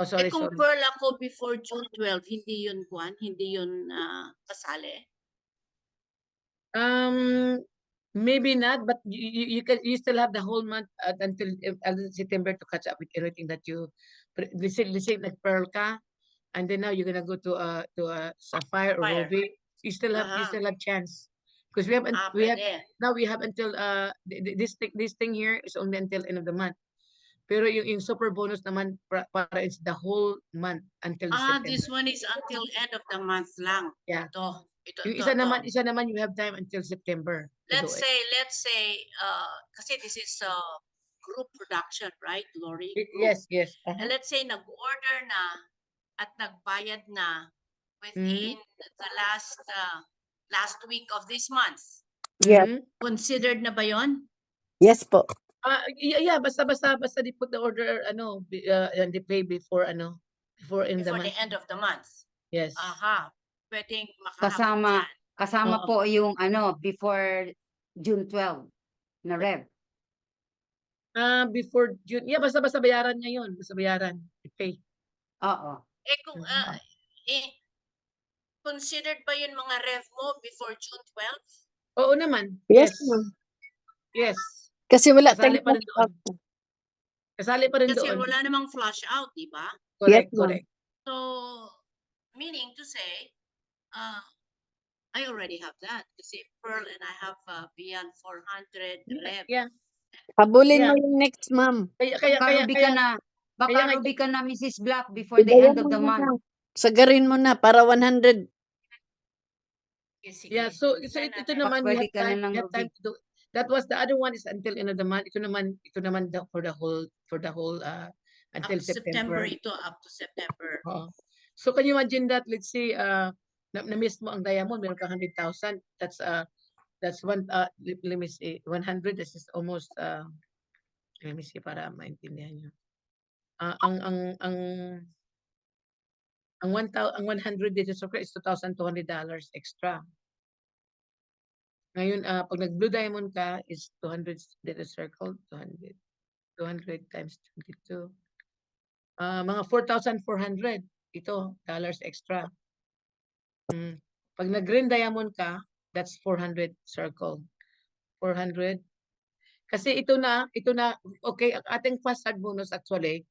Oh, sorry. kung Pearl ako before June 12, hindi yun kasali? Maybe not, but you still have the whole month until September to catch up with everything that you. Let's say like Pearl ka, and then now you're gonna go to a Sapphire or Ruby. You still have chance because we have until this thing here is only until end of the month. Pero yung super bonus naman para it's the whole month until September. This one is until end of the month lang. Yeah. Ito, Yung isa naman you have time until September. Let's say kasi this is group production, right, Lori? Yes. And let's say nag-order na at nagbayad na within the last week of this month. Yeah. Considered na ba yon? Yes po. Yeah, basta they put the order and they pay before the end of the month. Yes. Pwedeng makahabol Kasama po yung before June 12 na rev. Before June. Yeah, basta bayaran niya yun. Basta bayaran. Pay. Oo. Kung considered ba yun mga rev mo before June 12? Oo naman. Yes. Yes. Kasi wala Kasali pa rin doon. Kasi wala namang flush out, di ba? Correct. Yes, ma'am. So, meaning to say, I already have that. Kasi Pearl and I have beyond 400 rev. Yeah. Habulin mo Yeah. yung next, ma'am. Baka ruby ka na. Baka kaya nga- ruby ka na, Mrs. Black, before the Bigayan end of mo the na. month. Sagarin mo na para 100. Sige. Yeah, so Tignan ito natin. naman, we Pwede have ka na time, ng we have time to do. That was the other one is until end of the month. Ito naman for the whole Up until to September September. ito, up to September. Oo. So can you imagine that, let's say na-miss mo ang diamond, meron ka 100,000. That's one let me see, 100, this is almost let me see para maintindihan niyo. Ang 100 dito sa is $2,200 extra. Ngayon, pag nag-blue diamond ka, is 200 dito circle, 200 times 22. Mga 4,400 ito, dollars extra. Pag nag-green diamond ka, that's 400 circle. 400. Kasi ito na, okay, ang ating fast start bonus actually,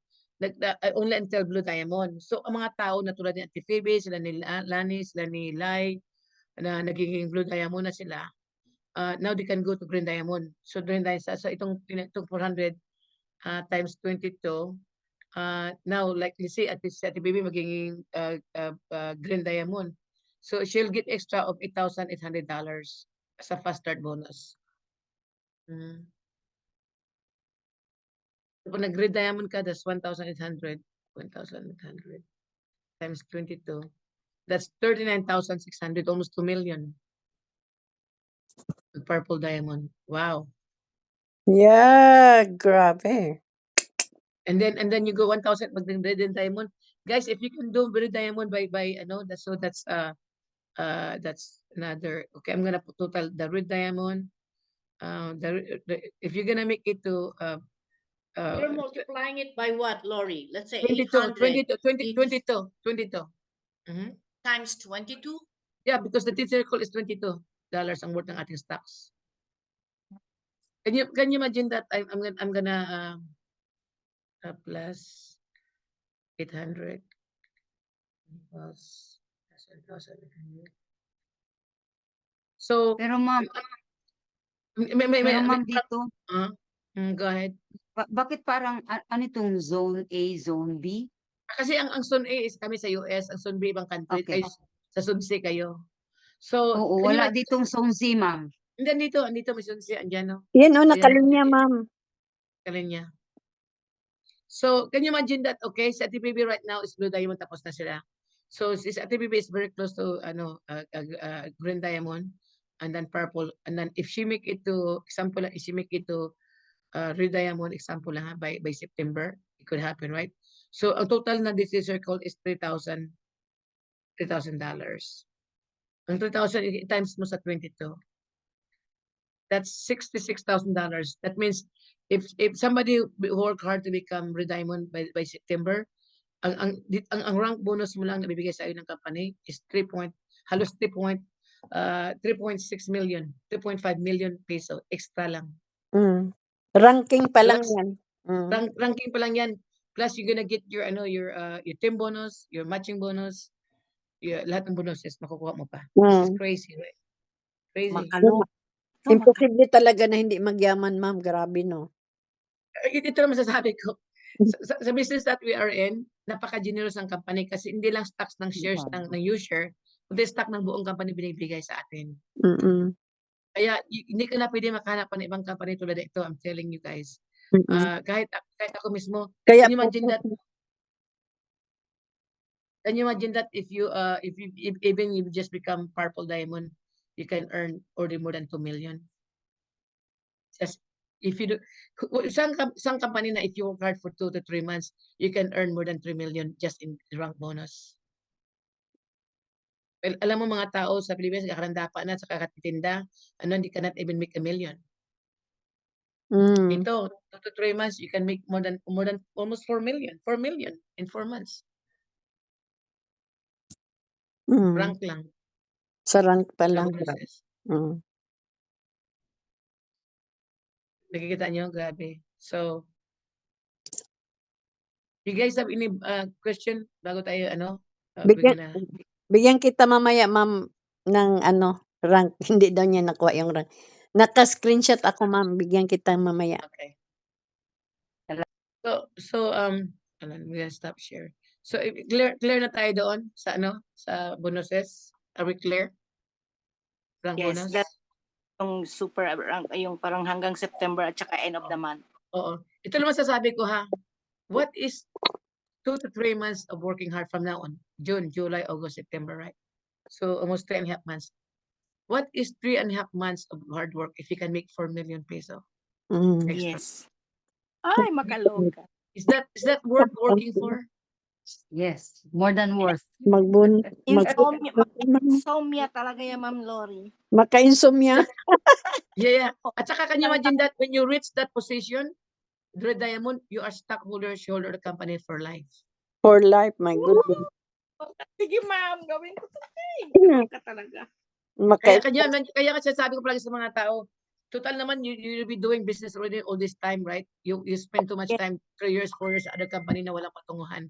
only until blue diamond. So, ang mga tao na tulad ni Ate Phoebe, sila ni Lani, sila ni Lai, na nagiging blue diamond na sila, now they can go to green diamond. So green diamond, so itong 400 times 22, now like let's say at Ate Baby magiging green diamond. So she'll get extra of $8,800 as a fast start bonus. So pag nag-green diamond ka, that's 1,800 times 22. That's 39,600, almost 2 million. Purple diamond. Wow. Yeah, grabe. And then you go 1,000 pag red diamond. Guys, if you can do red diamond by that's another. Okay, I'm gonna put total the red diamond. If you're gonna make it to You're multiplying it by what, Lori? Let's say 22 800 times 22? Yeah, because the circle is $22 ang worth ng ating stocks. Can you imagine that I'm gonna plus 800 plus 1,800. So Pero ma'am, dito, go ahead. bakit parang ano itong zone A, zone B? Kasi ang zone A is kami sa US, ang zone B ibang country, Okay. kayo sa zone C kayo. So Oo, can you wala imagine- ditong zone Z, ma'am. Hindi andito may zone C andyan, no? Yan o, Ayan. nakalinya, ma'am. Kalinya. So can you imagine that? Okay, sa TPB right now is blue diamond, tapos na sila. So si TPB is very close to green diamond and then purple, and then if she make it to example, if she make it to red diamond, example lang by September, it could happen, right? So ang total na this circle is $3,000. Ang 3,000 times mo sa 22. That's $66,000. That means if somebody work hard to become red diamond by September, ang rank bonus mo lang na bibigay sa iyo ng company is 3.6 million, 3.5 million peso extra lang. Ranking pa lang Plus, yan. Ranking pa lang yan. Plus you're gonna get your team bonus, your matching bonus, lahat ng bonuses makukuha mo pa. This is crazy, right? Crazy. Imposible talaga na hindi magyaman, ma'am. Grabe, no? Ito naman sasabi ko. Sa business that we are in, napaka-generous ng company kasi hindi lang stocks ng shares ng user, kundi stock ng buong company binibigay sa atin. Kaya hindi ka na pwede makahanap pa ng ibang company tulad ito. I'm telling you guys. Kahit ako mismo, Kaya can you imagine that if you even you just become purple diamond, you can earn already more than 2 million. Just if you do some company na if you work hard for 2 to 3 months, you can earn more than 3 million just in rank bonus. Well, alam mo mga tao sa Pilipinas kakarandapa na sa kakatitinda, hindi ka not even make $1 million. Ito, 2 to 3 months, you can make more than almost 4 million. 4 million in 4 months. Rank lang. Sa rank pa lang. Nakikita nyo? Grabe. So, you guys have any question bago tayo Bigyan kita mamaya, ma'am, ng ano, rank. Hindi daw niya nakuha yung rank. Naka-screenshot ako, ma'am. Bigyan kita mamaya. Okay. Tala- Ano, I'm gonna stop share. So, clear na tayo doon sa ano, sa bonuses. Are we clear? Rank Yes, bonus? that yung super rank, yung parang hanggang September at saka end of the month. Oo. Ito lang masasabi ko ha. What is 2 to 3 months of working hard from now on? June, July, August, September, right? So almost 3.5 months. What is 3.5 months of hard work if you can make 4 million peso Mm. extra? Yes. Ay, makaloka. Is that worth working for? Yes, more than worth. Magbun Insomnia, ma'am. insomnia talaga yan, Ma'am Lori. Maka-insomnia. Yeah. At saka can you imagine that when you reach that position, Dre Diamond, you are stockholder, shareholder of the company for life. For life, my goodness. Sige, ma'am, gawin ko to. Mm. Ka talaga. Kaya kasi sabi ko palagi sa mga tao, total naman you'll be doing business already all this time, right? You spend too much time, 3 years, 4 years sa other company na walang patunguhan.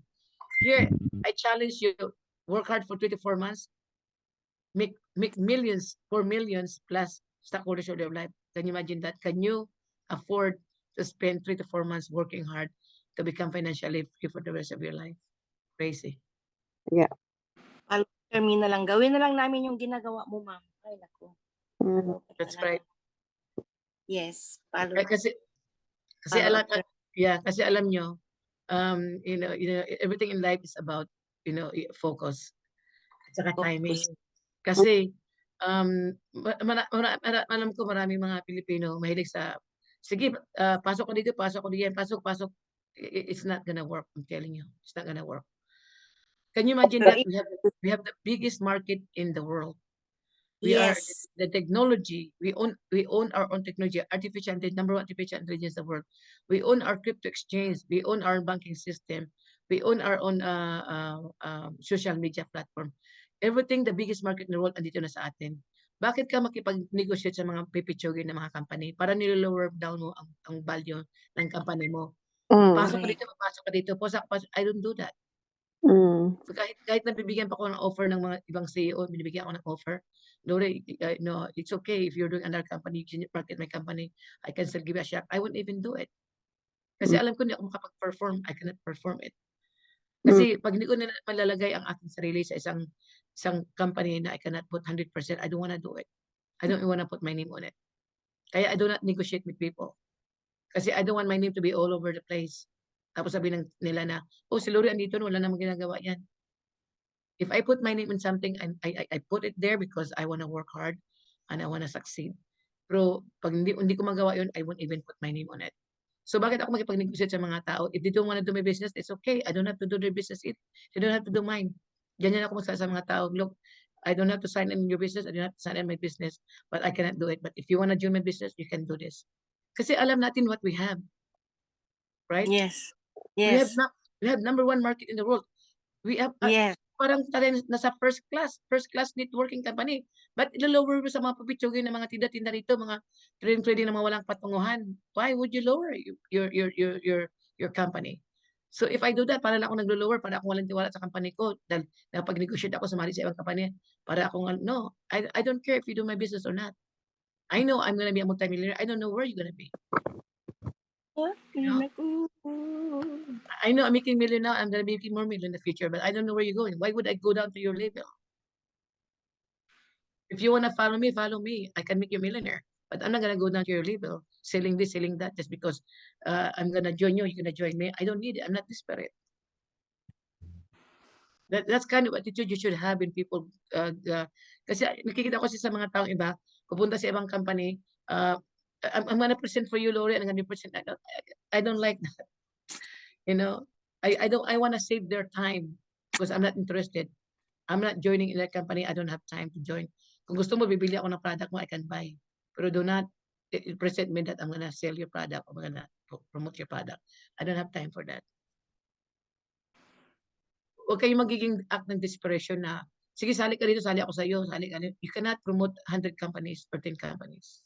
Here, I challenge you, work hard for 3 to 4 months, make millions, 4 millions plus stockholders of your life. Can you imagine that? Can you afford to spend 3 to 4 months working hard to become financially free for the rest of your life? Crazy. Kami na lang, gawin na lang namin yung ginagawa mo, ma'am. Ay, naku. Mm. That's Talaga. right. Yes, follow. Kasi Follow alam, kasi alam nyo, you know, everything in life is about, focus at saka timing. Kasi alam ko maraming mga Pilipino mahilig sa, sige, pasok ko dito, pasok ko diyan, pasok. It's not gonna work. I'm telling you, it's not gonna work. Can you imagine that we have the biggest market in the world? We are Yes. the technology. We own our own technology, the number 1 artificial intelligence in the world. We own our crypto exchange. We own our banking system. We own our own social media platform. Everything, the biggest market in the world, andito na sa atin. Bakit ka makipag-negotiate sa mga pipitsugin ng mga company para nilo-lower down mo ang value ng company mo? Mm. Pasok ka dito, pasok. I don't do that. Mm. So kahit nabibigyan pa ako ng offer ng mga ibang CEO, binibigyan ako ng offer. Lori, no, it's okay if you're doing another company, you can market my company, I can still give you a shot. I wouldn't even do it. Kasi alam ko hindi ako makapag-perform, I cannot perform it. Kasi pag hindi ko na malalagay ang aking sarili sa isang company na I cannot put 100%, I don't wanna do it. I don't wanna put my name on it. Kaya I do not negotiate with people. Kasi I don't want my name to be all over the place. Tapos sabihin nila na, oh, si Lori andito, wala namang ginagawa yan. If I put my name in something, I put it there because I want to work hard and I want to succeed. Pero pag hindi ko magawa yun, I won't even put my name on it. So bakit ako makipag-negotiate sa mga tao? If they don't want to do my business, it's okay. I don't have to do their business. They don't have to do mine. Ganyan ako sa mga tao. Look, I don't have to sign in your business. I don't have to sign in my business. But I cannot do it. But if you want to join my business, you can do this. Kasi alam natin what we have. Right? Yes. We have Yes. number 1 market in the world. We have Yes. parang tayo nasa first class networking company. But ilo-lower mo sa mga pupitsugin ng mga tinda-tinda rito, mga trading na mga walang patunguhan. Why would you lower your company? So if I do that, para lang ako naglo-lower, para akong walang tiwala sa company ko, dahil nakapag-negotiate ako sumali sa ibang company, para akong, no, I don't care if you do my business or not. I know I'm gonna be a multimillionaire. I don't know where you're gonna be. No. I know I'm making million now. I'm gonna be making more million in the future, but I don't know where you're going. Why would I go down to your level? If you wanna follow me, I can make you a millionaire. But I'm not gonna go down to your level, selling this, selling that, just because I'm gonna join you, you're gonna join me. I don't need it. I'm not desperate. That's kind of attitude you should have in people. Kasi nakikita ko kasi sa mga taong iba, pupunta sa ibang company, I'm gonna present for you, Lori, and I'm gonna present. I don't like that. You know, I want to save their time because I'm not interested. I'm not joining in that company. I don't have time to join. Kung gusto mo, bibili ako ng product mo, I can buy. Pero do not present me that I'm gonna sell your product or I'm gonna promote your product. I don't have time for that. Huwag kayong magiging act ng desperation na, sige, sali ka dito, sali ako sa iyo, sali ka dito. You cannot promote 100 companies or 10 companies.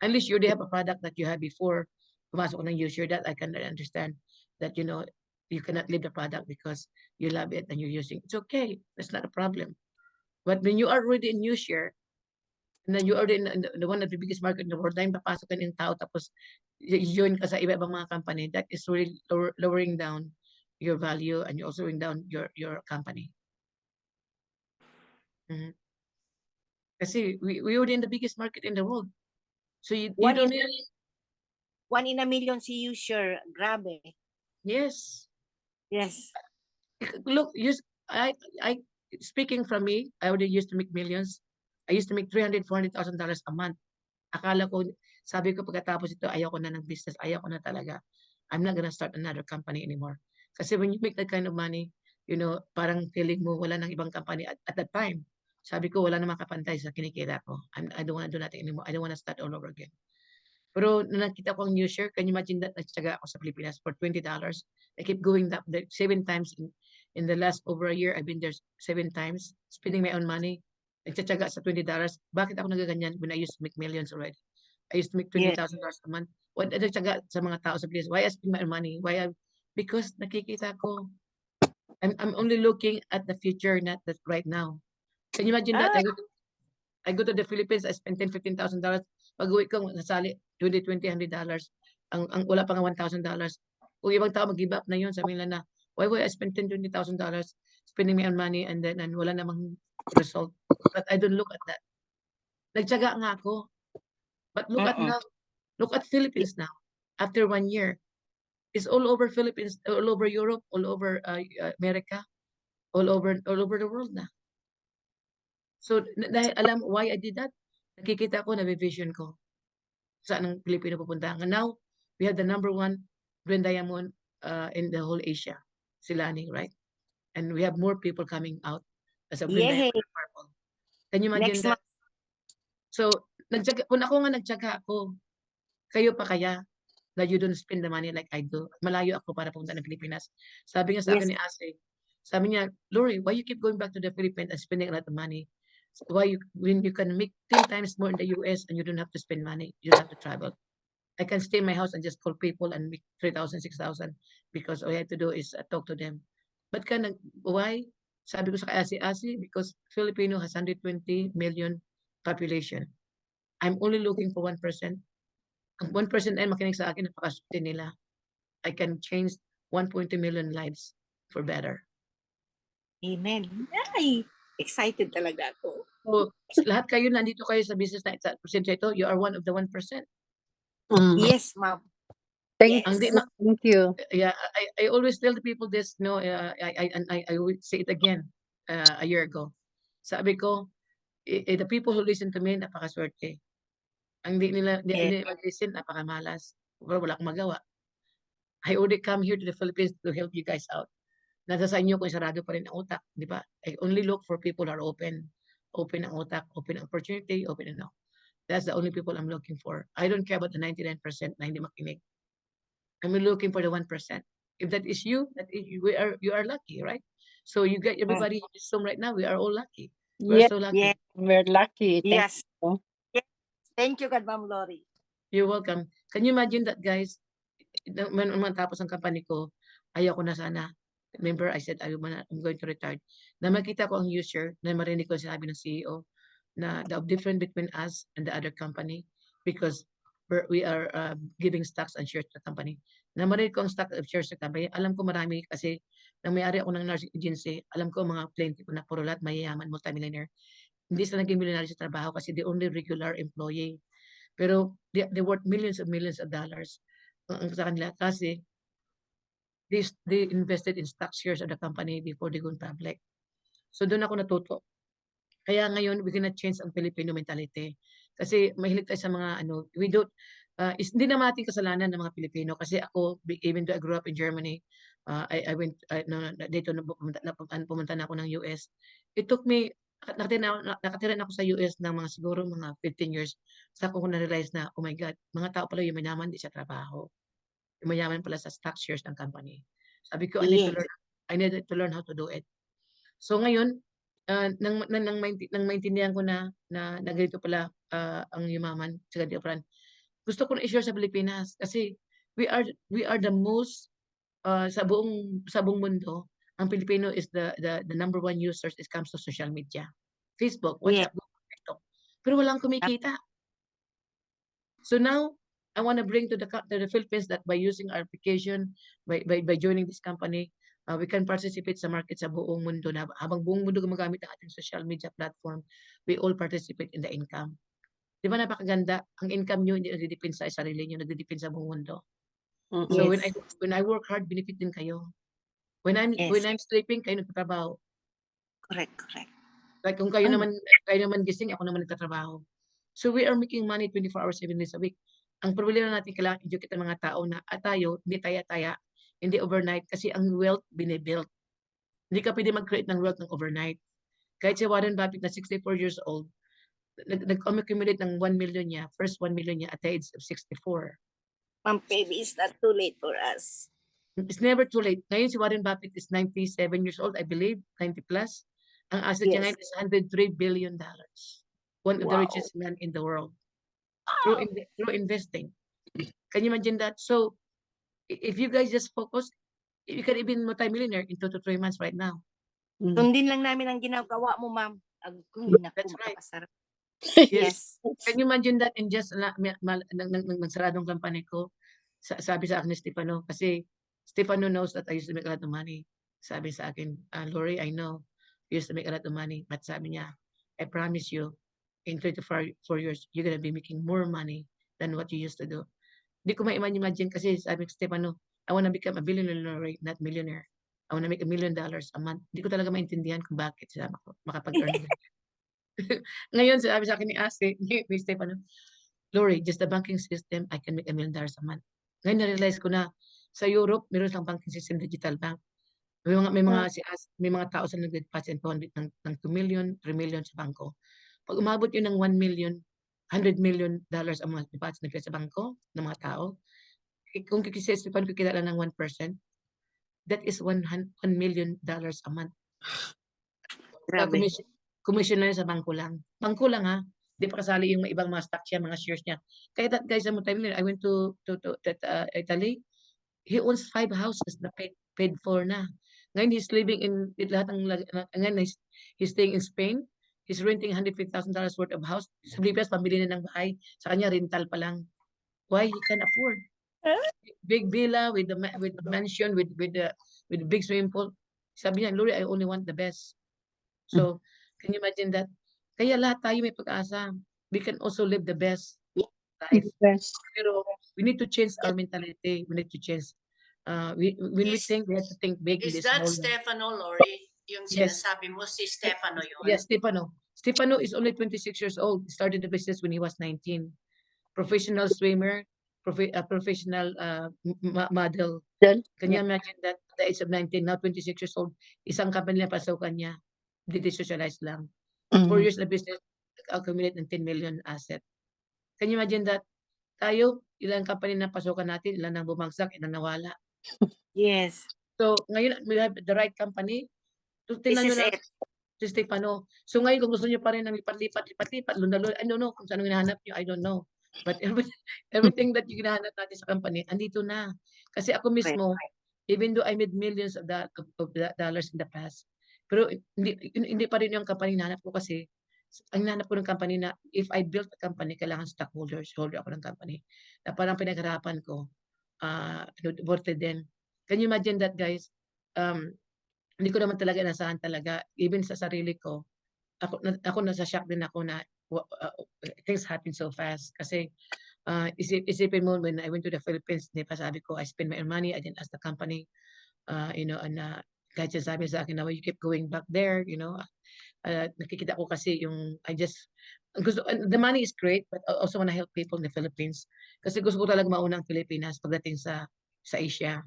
Unless you already have a product that you had before, pumasok ng user, that I can understand that, you cannot leave the product because you love it and you're using it. It's okay. That's not a problem. But when you are already in new share, and then you are in the one of the biggest market in the world, na yung papasok ka ng tao tapos join ka sa iba-ibang mga company, that is really lowering down your value and you're also lowering down your company. Mhm. Kasi we are in the biggest market in the world. So you One don't in, need, 1 in a million si Usher. Grabe. yes. Yes. Look, I speaking from me, I already used to make millions. I used to make $300,000-$400,000 a month. Akala ko, sabi ko pagkatapos ito, ayaw ko na ng business, ayaw ko na talaga. I'm not gonna start another company anymore. Kasi when you make that kind of money, you know, parang feeling mo wala nang ibang company at that time. Sabi ko, wala namang kapantay sa kinikita ko. I don't wanna do nothing anymore. I don't wanna start all over again. Pero nung nakita ko ang new share, can you imagine that nagtsaga ako sa Pilipinas for $20? I keep going up there 7 times in the last over a year. I've been there 7 times, spending my own money. Nagtsatsaga sa $20. Bakit ako nagaganyan when I used to make millions already? I used to make Yes. $20,000 a month. What nagtsaga sa mga tao sa Pilipinas? Why I spend my own money? Because nakikita ko, I'm only looking at the future, not that right now. Can you imagine that? I go to the Philippines, I spend $10,000-$15,000. Pag-uwi ko, nasali, $100 ang wala pa nga $1,000. Kung ibang tao mag-give up na yun, sabi nila na, why would I spend $10,000-$20,000 spending my own money and then wala namang result. But I don't look at that. Nagtyaga nga ako. But look at now, look at Philippines now. After 1 year, it's all over Philippines, all over Europe, all over America, all over the world na. So dahil alam why I did that, nakikita ko, nabivision ko saan ang Pilipino pupunta. And now, we have the #1 Green Diamond in the whole Asia, si Lani, right? And we have more people coming out as a Green Yay. Diamond Purple. Can you imagine Next that? month. So, kung ako nga nagtyaga ako, kayo pa kaya na you don't spend the money like I do? Malayo ako para pumunta ng Pilipinas. Sabi nga sa akin ni Ase, sabi niya, Lori, why you keep going back to the Philippines and spending a lot of money? When you can make 10 times more in the US and you don't have to spend money, you don't have to travel. I can stay in my house and just call people and make 3,000, 6,000 because all I have to do is talk to them. But why? Sabi ko sa Asi, because Filipino has 120 million population. I'm only looking for 1%. Ang 1% ay makinig sa akin, napakaswerte nila. I can change 1.2 million lives for better. Amen. Ay, excited talaga ako. So, lahat kayo nandito kayo sa business na percent ito, you are one of the 1%. Yes, ma'am. Thank Yes. thank you. Yeah, I always tell the people this, no, I will say it again a year ago. Sabi ko, the people who listen to me, napakaswerte. Ang hindi mag-listen, napakamalas. Pero wala akong magawa. I already come here to the Philippines to help you guys out. Nasa sa inyo kung sarado pa rin ang utak, di ba? I only look for people who are open ang utak, open ang opportunity, open and all. That's the only people I'm looking for. I don't care about the 99% na hindi makinig. I'm looking for the 1%. If that is you, you are lucky, right? So you get everybody in this Zoom right now. We are all lucky. We are so lucky. Yes. We're lucky. Thank Yes. you. Yes. Thank you, Ma'am Lori. You're welcome. Can you imagine that, guys? When matapos ang company ko, ayaw ko na sana. Remember, I said I'm going to retire. Na makita ko ang user, na marinig ko sinabi ng CEO, na the difference between us and the other company, because we are giving stocks and shares to the company. Na marinig ko ang stock of shares sa company, alam ko marami kasi nang may-ari ako ng nursing agency, alam ko mga plenty ko na puro lahat mayayaman, multimillionaire. Hindi sila naging millionaire sa trabaho kasi they only regular employee. Pero they worth millions of dollars ang sa kanila kasi they invested in stock shares of the company before they go public. So doon ako natuto. Kaya ngayon we're gonna change ang Filipino mentality. Kasi mahilig tayo sa mga we don't hindi naman natin kasalanan ng mga Pilipino kasi ako, even though I grew up in Germany, I went dito pumunta na ako ng US. It took me nakatira na ako sa US ng mga siguro mga 15 years. Saka ko na-realize na, oh my God, mga tao pala yung mayaman, di sa trabaho. Yung mayaman pala sa stock shares ng company. Sabi ko, I need to learn how to do it. So ngayon, nang maintindihan ko na ganito pala ang yumaman sa ganito, gusto ko na i-share sa Pilipinas kasi we are the most sa buong mundo, ang Pilipino is the #1 users it comes to social media. Facebook, Yeah. WhatsApp, Google, TikTok. Pero walang kumikita. So now, I want to bring to the Philippines that by using our application, by joining this company, we can participate sa market sa buong mundo na habang buong mundo gumagamit ng ating social media platform, we all participate in the income. Di ba napakaganda? Ang income nyo hindi nagdidepend sa sarili nyo, nagdidepend sa buong mundo. So Mm. Yes. when I work hard, benefit din kayo. When I'm Yes. sleeping, kayo nagtatrabaho. Correct. Like kung kayo Ang- naman gising, ako naman nagtatrabaho. So we are making money 24 hours, 7 days a week. Ang problema natin, kailangan educate ang mga tao na tayo, hindi taya-taya, hindi overnight, kasi ang wealth binibuild. Hindi ka pwede mag-create ng wealth ng overnight. Kahit si Warren Buffett na 64 years old, nag-accumulate ng 1 million niya, first 1 million niya at the age of 64. Ma'am, maybe it's not too late for us. It's never too late. Ngayon si Warren Buffett is 97 years old, I believe, 90 plus. Ang asset niya Yes. ngayon is $103 billion. One of the Wow. richest men in the world. Through investing. Can you imagine that? So, if you guys just focus, you can even multi-millionaire in 2 to 3 months right now. Mm. Sundin lang namin ang ginagawa mo, ma'am. That's right. Makakasarap. Yes. Yes. Can you imagine that in just nagsaradong company ko, sabi sa akin ni Stefano, kasi Stefano knows that I used to make a lot of money. Sabi sa akin, Lori, I know you used to make a lot of money, but sabi niya, I promise you, in 3 to 4 years, you're gonna be making more money than what you used to do. Hindi ko ma-imagine kasi sabi ko, Stefano, I wanna become a billionaire, not millionaire. I wanna make $1 million a month. Hindi ko talaga maintindihan kung bakit siya makapag-earn. Ngayon, sabi sa akin ni Ase, ni Stefano, Lori, just the banking system, I can make $1 million a month. Ngayon, na-realize ko na sa Europe, meron silang banking system, digital bank. May mga tao sa nag-deposit ng 2 million, 3 million sa bangko. Pag umabot yun ng 1 million, $100 million ang mga deposit na sa bangko ng mga tao, kung kikita lang ng 1%, that is $1 million a month. Grabe. Commission na yun sa bangko lang. Bangko lang ha. Di pa kasali yung ibang mga stocks niya, mga shares niya. Kaya that guy sa multi-millionaire, I went to Italy. He owns 5 houses na paid for na. Ngayon he's living in lahat ng ngayon he's staying in Spain. He's renting $150,000 worth of house. Sa Pilipinas, pambili na ng bahay. Sa kanya, rental pa lang. Why? He can afford. Big villa with the mansion with big swimming pool. Sabi niya, Lori, I only want the best. So, can you imagine that? Kaya lahat tayo may pag-asa. We can also live the best life. Yes. Pero we need to change our mentality. We need to change. When we think, we have to think big. Is this that small. Stefano, Lori? Yung Yes. sinasabi mo, si Stefano yun? Yes, Stefano. Stefano is only 26 years old. He started the business when he was 19. Professional swimmer, professional model. Then, Can you imagine that at the age of 19, now 26 years old, isang company na pasukan niya, hindi socialize lang. 4 years na business, accumulate ng 10 million asset. Can you imagine that? Tayo, ilang company na pasukan natin, ilan nang bumagsak, ilan nawala. Yes. So, ngayon, we have the right company. So, This tingnan nyo is na it. si Stefano. So, ngayon, kung gusto nyo pa rin ng lipat-lipat, lundalo, I don't know kung saan hinahanap nyo, I don't know. But everything that you hinahanap natin sa company, andito na. Kasi ako mismo, even though I made millions of dollars in the past, pero hindi pa rin yung company hinahanap ko kasi ang hinahanap ko ng company na if I built a company, kailangan holder ako ng company. Na parang pinagharapan ko, worth it din. Can you imagine that, guys? Hindi ko naman talaga inasahan talaga, even sa sarili ko. Ako nasa shock din ako na things happen so fast. Kasi isipin mo, when I went to the Philippines, di pa sabi ko, I spend my own money, I didn't ask the company, and kahit sabi sa akin na, well, you keep going back there, nakikita ko kasi yung, the money is great, but I also want to help people in the Philippines. Kasi gusto ko talaga mauna ang Pilipinas pagdating sa Asia.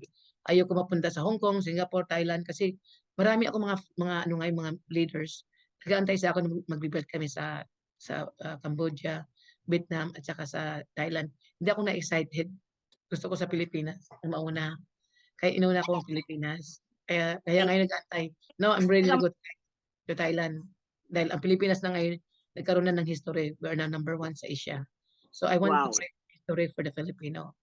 Ayoko mapunta sa Hong Kong, Singapore, Thailand, kasi marami ako mga leaders. Nag-aantay sa ako na mag-build kami sa Cambodia, Vietnam, at saka sa Thailand. Hindi ako na-excited. Gusto ko sa Pilipinas na mauna. Kaya inuna ko ang Pilipinas. Kaya ngayon nag-aantay. No, I'm ready to go to Thailand. Dahil ang Pilipinas na ngayon, nagkaroon na ng history. We are now number 1 sa Asia. So I want to create history for the Filipino.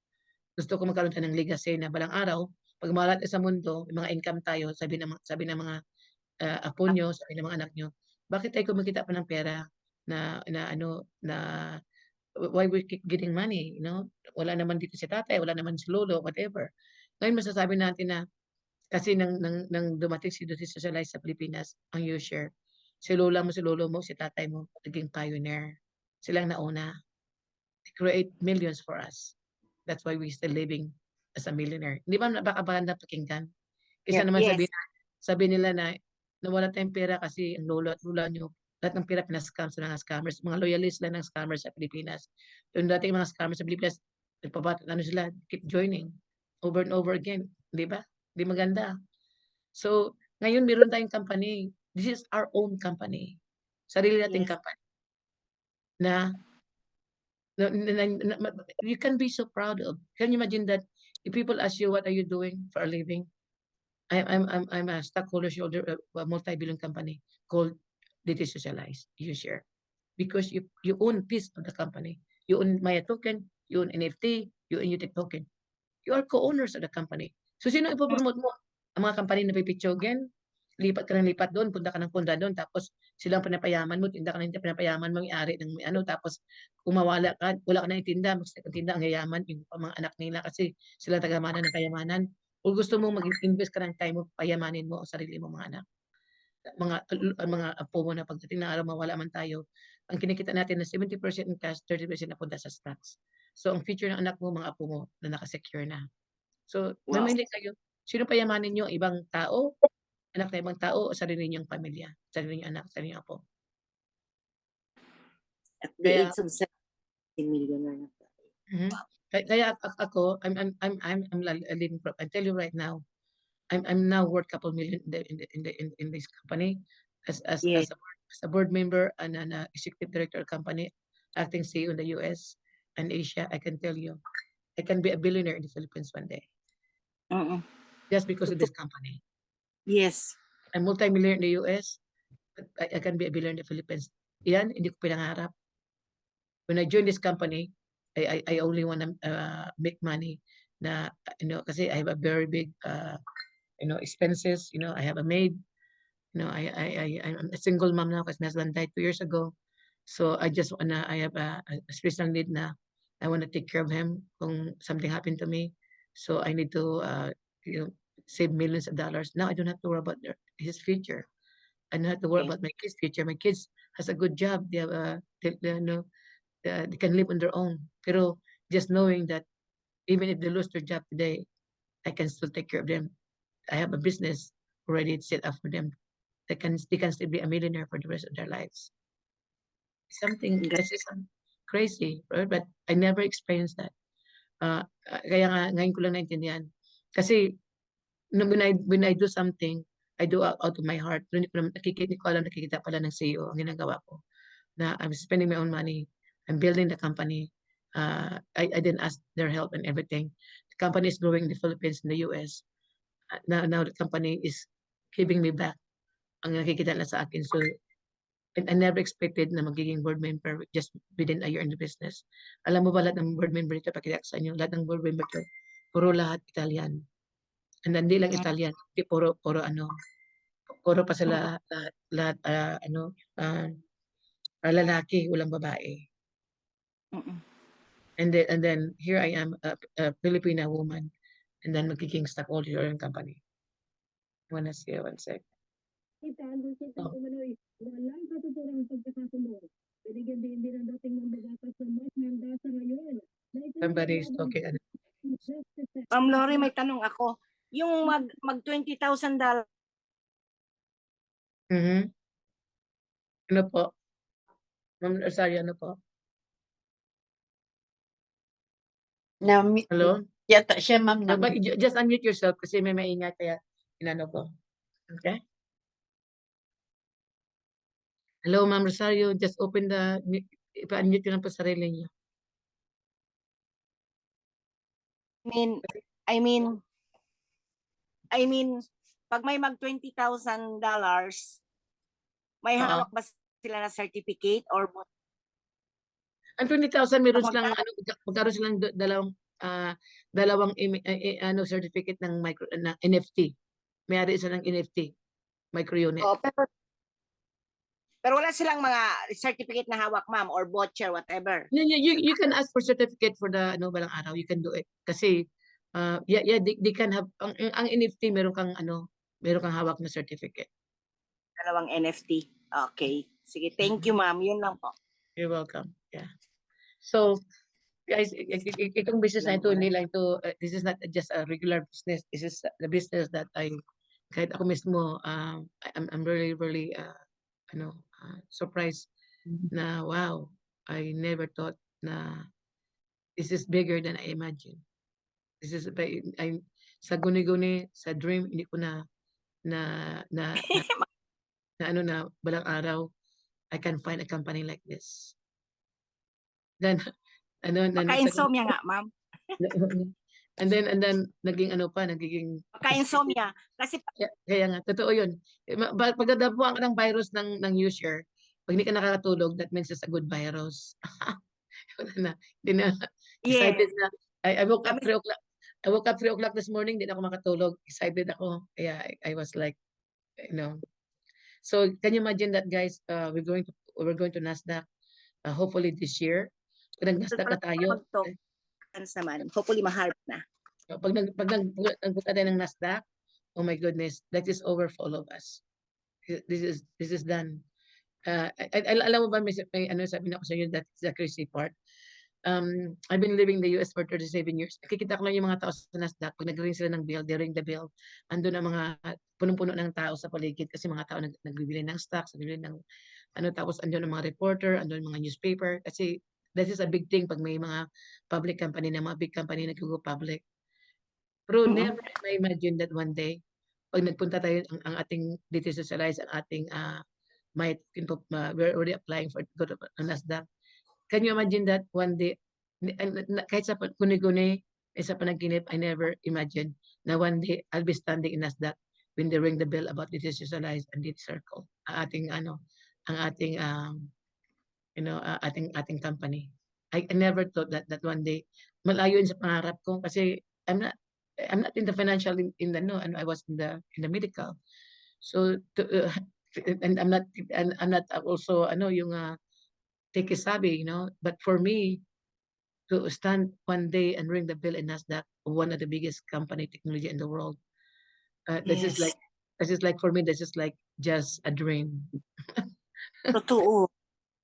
Gusto ko magkaroon tayo ng legacy na balang araw, pag malat sa mundo, may mga income tayo, sabi ng mga apo nyo, sabi ng mga anak nyo, Bakit tayo kumikita pa ng pera na why we keep getting money, you know? Wala naman dito si tatay, wala naman si lolo, whatever. Ngayon masasabi natin na kasi nang dumating si Socialize sa Pilipinas, ang U-share, si lola mo, si lolo mo, si tatay mo, naging pioneer. Silang nauna. They create millions for us. That's why we still living as a millionaire. Hindi ba baka maganda pakinggan? Kaysa naman Yes. sabi nila na nawala tayong pera kasi ang lolo at lula nyo, lahat ng pera pinascam sa mga scammers, mga loyalists lang ng scammers sa Pilipinas. Yung dating mga scammers sa Pilipinas, sila, keep joining over and over again. Di ba? Di maganda. So, ngayon meron tayong company. This is our own company. Sarili nating Yes. company. You can be so proud of. Can you imagine that if people ask you, what are you doing for a living? I'm a stockholder shareholder of a multi-billion company called DT Socialized. You share because you own piece of the company. You own Maya token, you own NFT, you own UTIC token. You are co-owners of the company. So sino ipopromote mo? Ang mga company na pipitsyogen, lipat ka ng lipat doon, punta ka ng punta doon, tapos silang pinapayaman mo, tinda ka ng pinapayaman mo, may-ari ng ano, tapos kung mawala ka, wala ka na itinda, magsitinda ang yayaman, yung mga anak nila kasi sila tagamana ng kayamanan. O gusto mo mag-invest ka ng time mo, payamanin mo ang sarili mo mga anak. Mga apo mo na pagdating ng araw mawala man tayo, ang kinikita natin na 70% in cash, 30% na punta sa stocks. So ang future ng anak mo, mga apo mo na nakasecure na. So Wow. mamili kayo, sino payamanin nyo? Ibang tao, anak na ibang tao, o sarili ninyong pamilya, sarili ninyong anak, sarili ninyong apo. At the Kaya, age of 17 million na mhm. Kaya ako, I'm a living proof. I tell you right now, I'm now worth couple million in this company as Yes. a board member and an executive director of company, acting CEO in the US and Asia. I can tell you, I can be a billionaire in the Philippines one day just because of this company. Yes. I'm multi-millionaire in the US, but I can be a billionaire in the Philippines. Yan, hindi ko pinangarap. When I joined this company, I only want to make money na, kasi I have a very big, expenses. I have a maid. I'm a single mom now because my husband died 2 years ago. So I have a special need na I want to take care of him kung something happened to me. So I need to, save millions of dollars. Now I don't have to worry about his future. I don't have to worry about my kids' future. My kids has a good job. They have they can live on their own. Pero just knowing that even if they lose their job today, I can still take care of them. I have a business already set up for them. They can still be a millionaire for the rest of their lives. Something that's just crazy, right? But I never experienced that. Kaya nga ngayon ko lang naintindihan. Kasi when I do something, I do out of my heart. Pero hindi ko alam nakikita pala ng CEO ang ginagawa ko. Na I'm spending my own money. I'm building the company. I didn't ask their help and everything. The company is growing in the Philippines and the US. Now the company is giving me back ang nakikita na sa akin. So, I never expected na magiging board member just within a year in the business. Alam mo ba lahat ng board member ito, pakita sa inyo, lahat ng board member ito, puro lahat Italian. And hindi lang Italian, hindi puro pa sila lahat lalaki, walang babae. And then here I am, a Filipina woman, and then magiging stockholder in company. I wanna see one sec. Oh. Somebody is talking. Lori, may tanong ako. Yung mag $20,000 Ano po? Ma'am Rosario, ano po? Hello? Yata siya, ma'am. Just unmute yourself kasi may maingay kaya inano ko. Okay? Hello, Ma'am Rosario. Just open ipa-unmute nyo lang po sarili niyo. I mean, pag may mag $20,000, may hawak ba sila na certificate or Ang 20,000 meron silang magkaroon silang dalawang certificate ng na NFT. May-ari isa ng NFT, micro unit. pero Pero wala silang mga certificate na hawak, ma'am, or voucher, whatever. You can ask for certificate for the balang araw. You can do it. Kasi they can have ang NFT meron kang hawak na certificate. Dalawang NFT. Okay. Sige, thank you, ma'am. Yun lang po. You're welcome. Yeah. So guys, itong business na ito, hindi lang ito, this is not just a regular business. This is the business that kahit ako mismo, I'm really, really, surprised na, wow, I never thought na this is bigger than I imagined. This is, sa guni-guni, sa dream, hindi ko na balang araw, I can find a company like this. Then, Maka-insomnia nga, ma'am. and then naging Maka-insomnia. Kasi kaya nga totoo 'yun. Pag nadapuan ka ng virus ng user, pag hindi ka nakakatulog, that means it's a good virus. Wala na. Hindi na excited na. I woke up 3 o'clock. I woke up 3 o'clock this morning, hindi na ako makatulog. Excited ako. Kaya I was like, So can you imagine that, guys? We're going to Nasdaq hopefully this year. Pag nag-Nasdaq na tayo, naman. Hopefully maharap na. pag nagpunta tayo ng Nasdaq, oh my goodness, that is over for all of us. This is done. Alam mo ba, may sabi na ako sa inyo, that's the crazy part. I've been living in the US for 37 years. Nakikita ko lang yung mga tao sa Nasdaq, pag nag-ring sila ng bell, they ring the bell, andun ang mga punong-puno ng tao sa paligid kasi mga tao nagbibili ng stocks, nagbibili ng tapos andun ang mga reporter, andun ang mga newspaper, kasi that is a big thing pag may mga public company na mga big company na nag-go public. Pero never I imagine that one day, pag nagpunta tayo, ang ating de-socialize, ang ating we're already applying for go to Nasdaq. Can you imagine that one day, kahit sa kuni-kuni, sa panaginip, I never imagined na one day I'll be standing in Nasdaq when they ring the bell about de-socialize and de-circle. Ating ating company. I never thought that one day malayo yun sa pangarap ko kasi I'm not in the financial and I was in the medical. So and I'm not also yung tech savvy, but for me to stand one day and ring the bell in Nasdaq, one of the biggest company technology in the world. This is like for me, this is like just a dream. Totoo.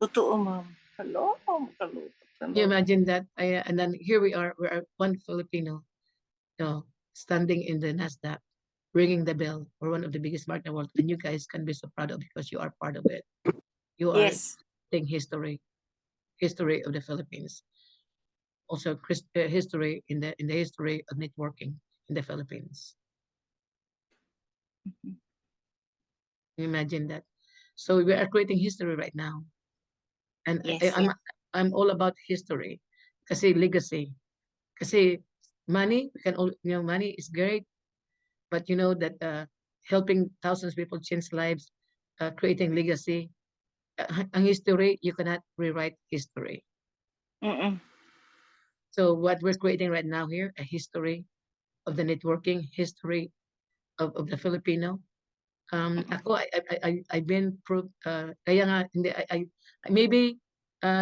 Totoo, ma'am. Hello. Can you imagine that? And then here we are one Filipino, standing in the Nasdaq, ringing the bell for one of the biggest market in the world, and you guys can be so proud of because you are part of it. You are seeing history of the Philippines. Also, history in the history of networking in the Philippines. Can you imagine that? So we are creating history right now. And I'm all about history. Kasi legacy. Kasi money, money is great. But you know that helping thousands of people change lives, creating legacy. Ang history, you cannot rewrite history. So what we're creating right now here, a history of the networking, history of the Filipino. Ako, I've been proved, kaya nga, hindi, maybe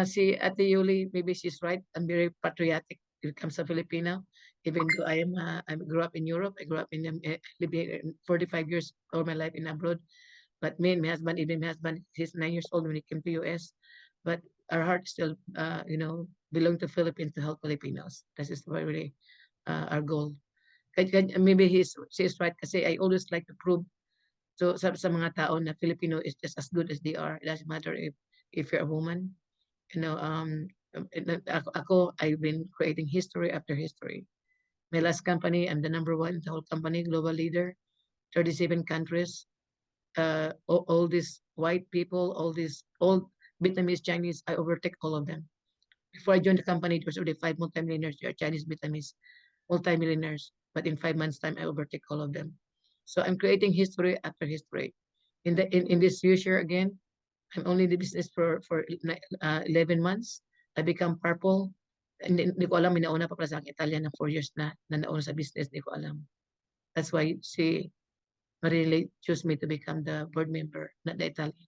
si Ate Yuli, maybe she's right. I'm very patriotic when it comes to Filipino. Even though I grew up in Europe, I grew up in living 45 years all my life in abroad. But me and my husband, he's 9 years old when he came to US. But our heart still, belong to Philippines to help Filipinos. This is really our goal. Maybe she is right kasi I always like to prove so sa mga tao na Filipino is just as good as they are. It doesn't matter if you're a woman. Ako, I've been creating history after history. My last company, I'm the number one in the whole company, global leader, 37 countries. All these white people, all these old Vietnamese, Chinese, I overtake all of them. Before I joined the company, there was already 5 multimillionaires. They are Chinese, Vietnamese, multimillionaires. But in 5 months' time, I overtake all of them. So I'm creating history after history. In this year again, I'm only in the business for 11 months. I become purple. Hindi ko alam, minauna pa pala sa Italian na 4 years na nauna sa business, hindi ko alam. That's why she really chose me to become the board member, not the Italian.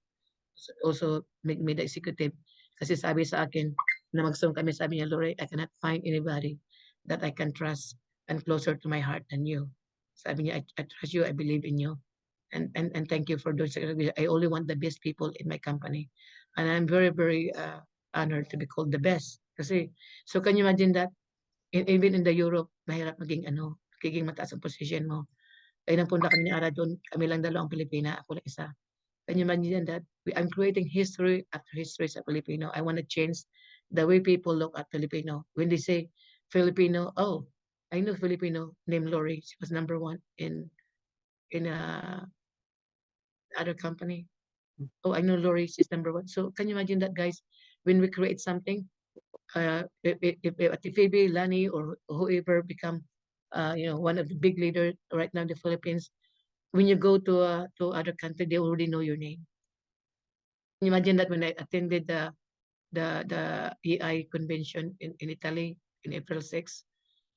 also make me the executive. Kasi sabi sa akin, na mag-Zoom kami, sabi niya, Lori, I cannot find anybody that I can trust and closer to my heart than you. Sabi niya, I trust you, I believe in you. And thank you for doing so. I only want the best people in my company. And I'm very, very honored to be called the best. Kasi, so can you imagine that? Even in the Europe, mahirap maging mataas ang position mo. Kaya napunta kami ni Ara doon, kami lang dalawang Pilipina, ako lang isa. Can you imagine that? I'm creating history after history sa Filipino. I want to change the way people look at Filipino. When they say Filipino, oh, I know Filipino named Lori. She was number one in other company. Oh, I know Lori, she's number one. So can you imagine that, guys? When we create something, if Phoebe, Lani, or whoever become, one of the big leaders right now in the Philippines, when you go to other country, they already know your name. Can you imagine that when I attended the EI convention in Italy in April 6,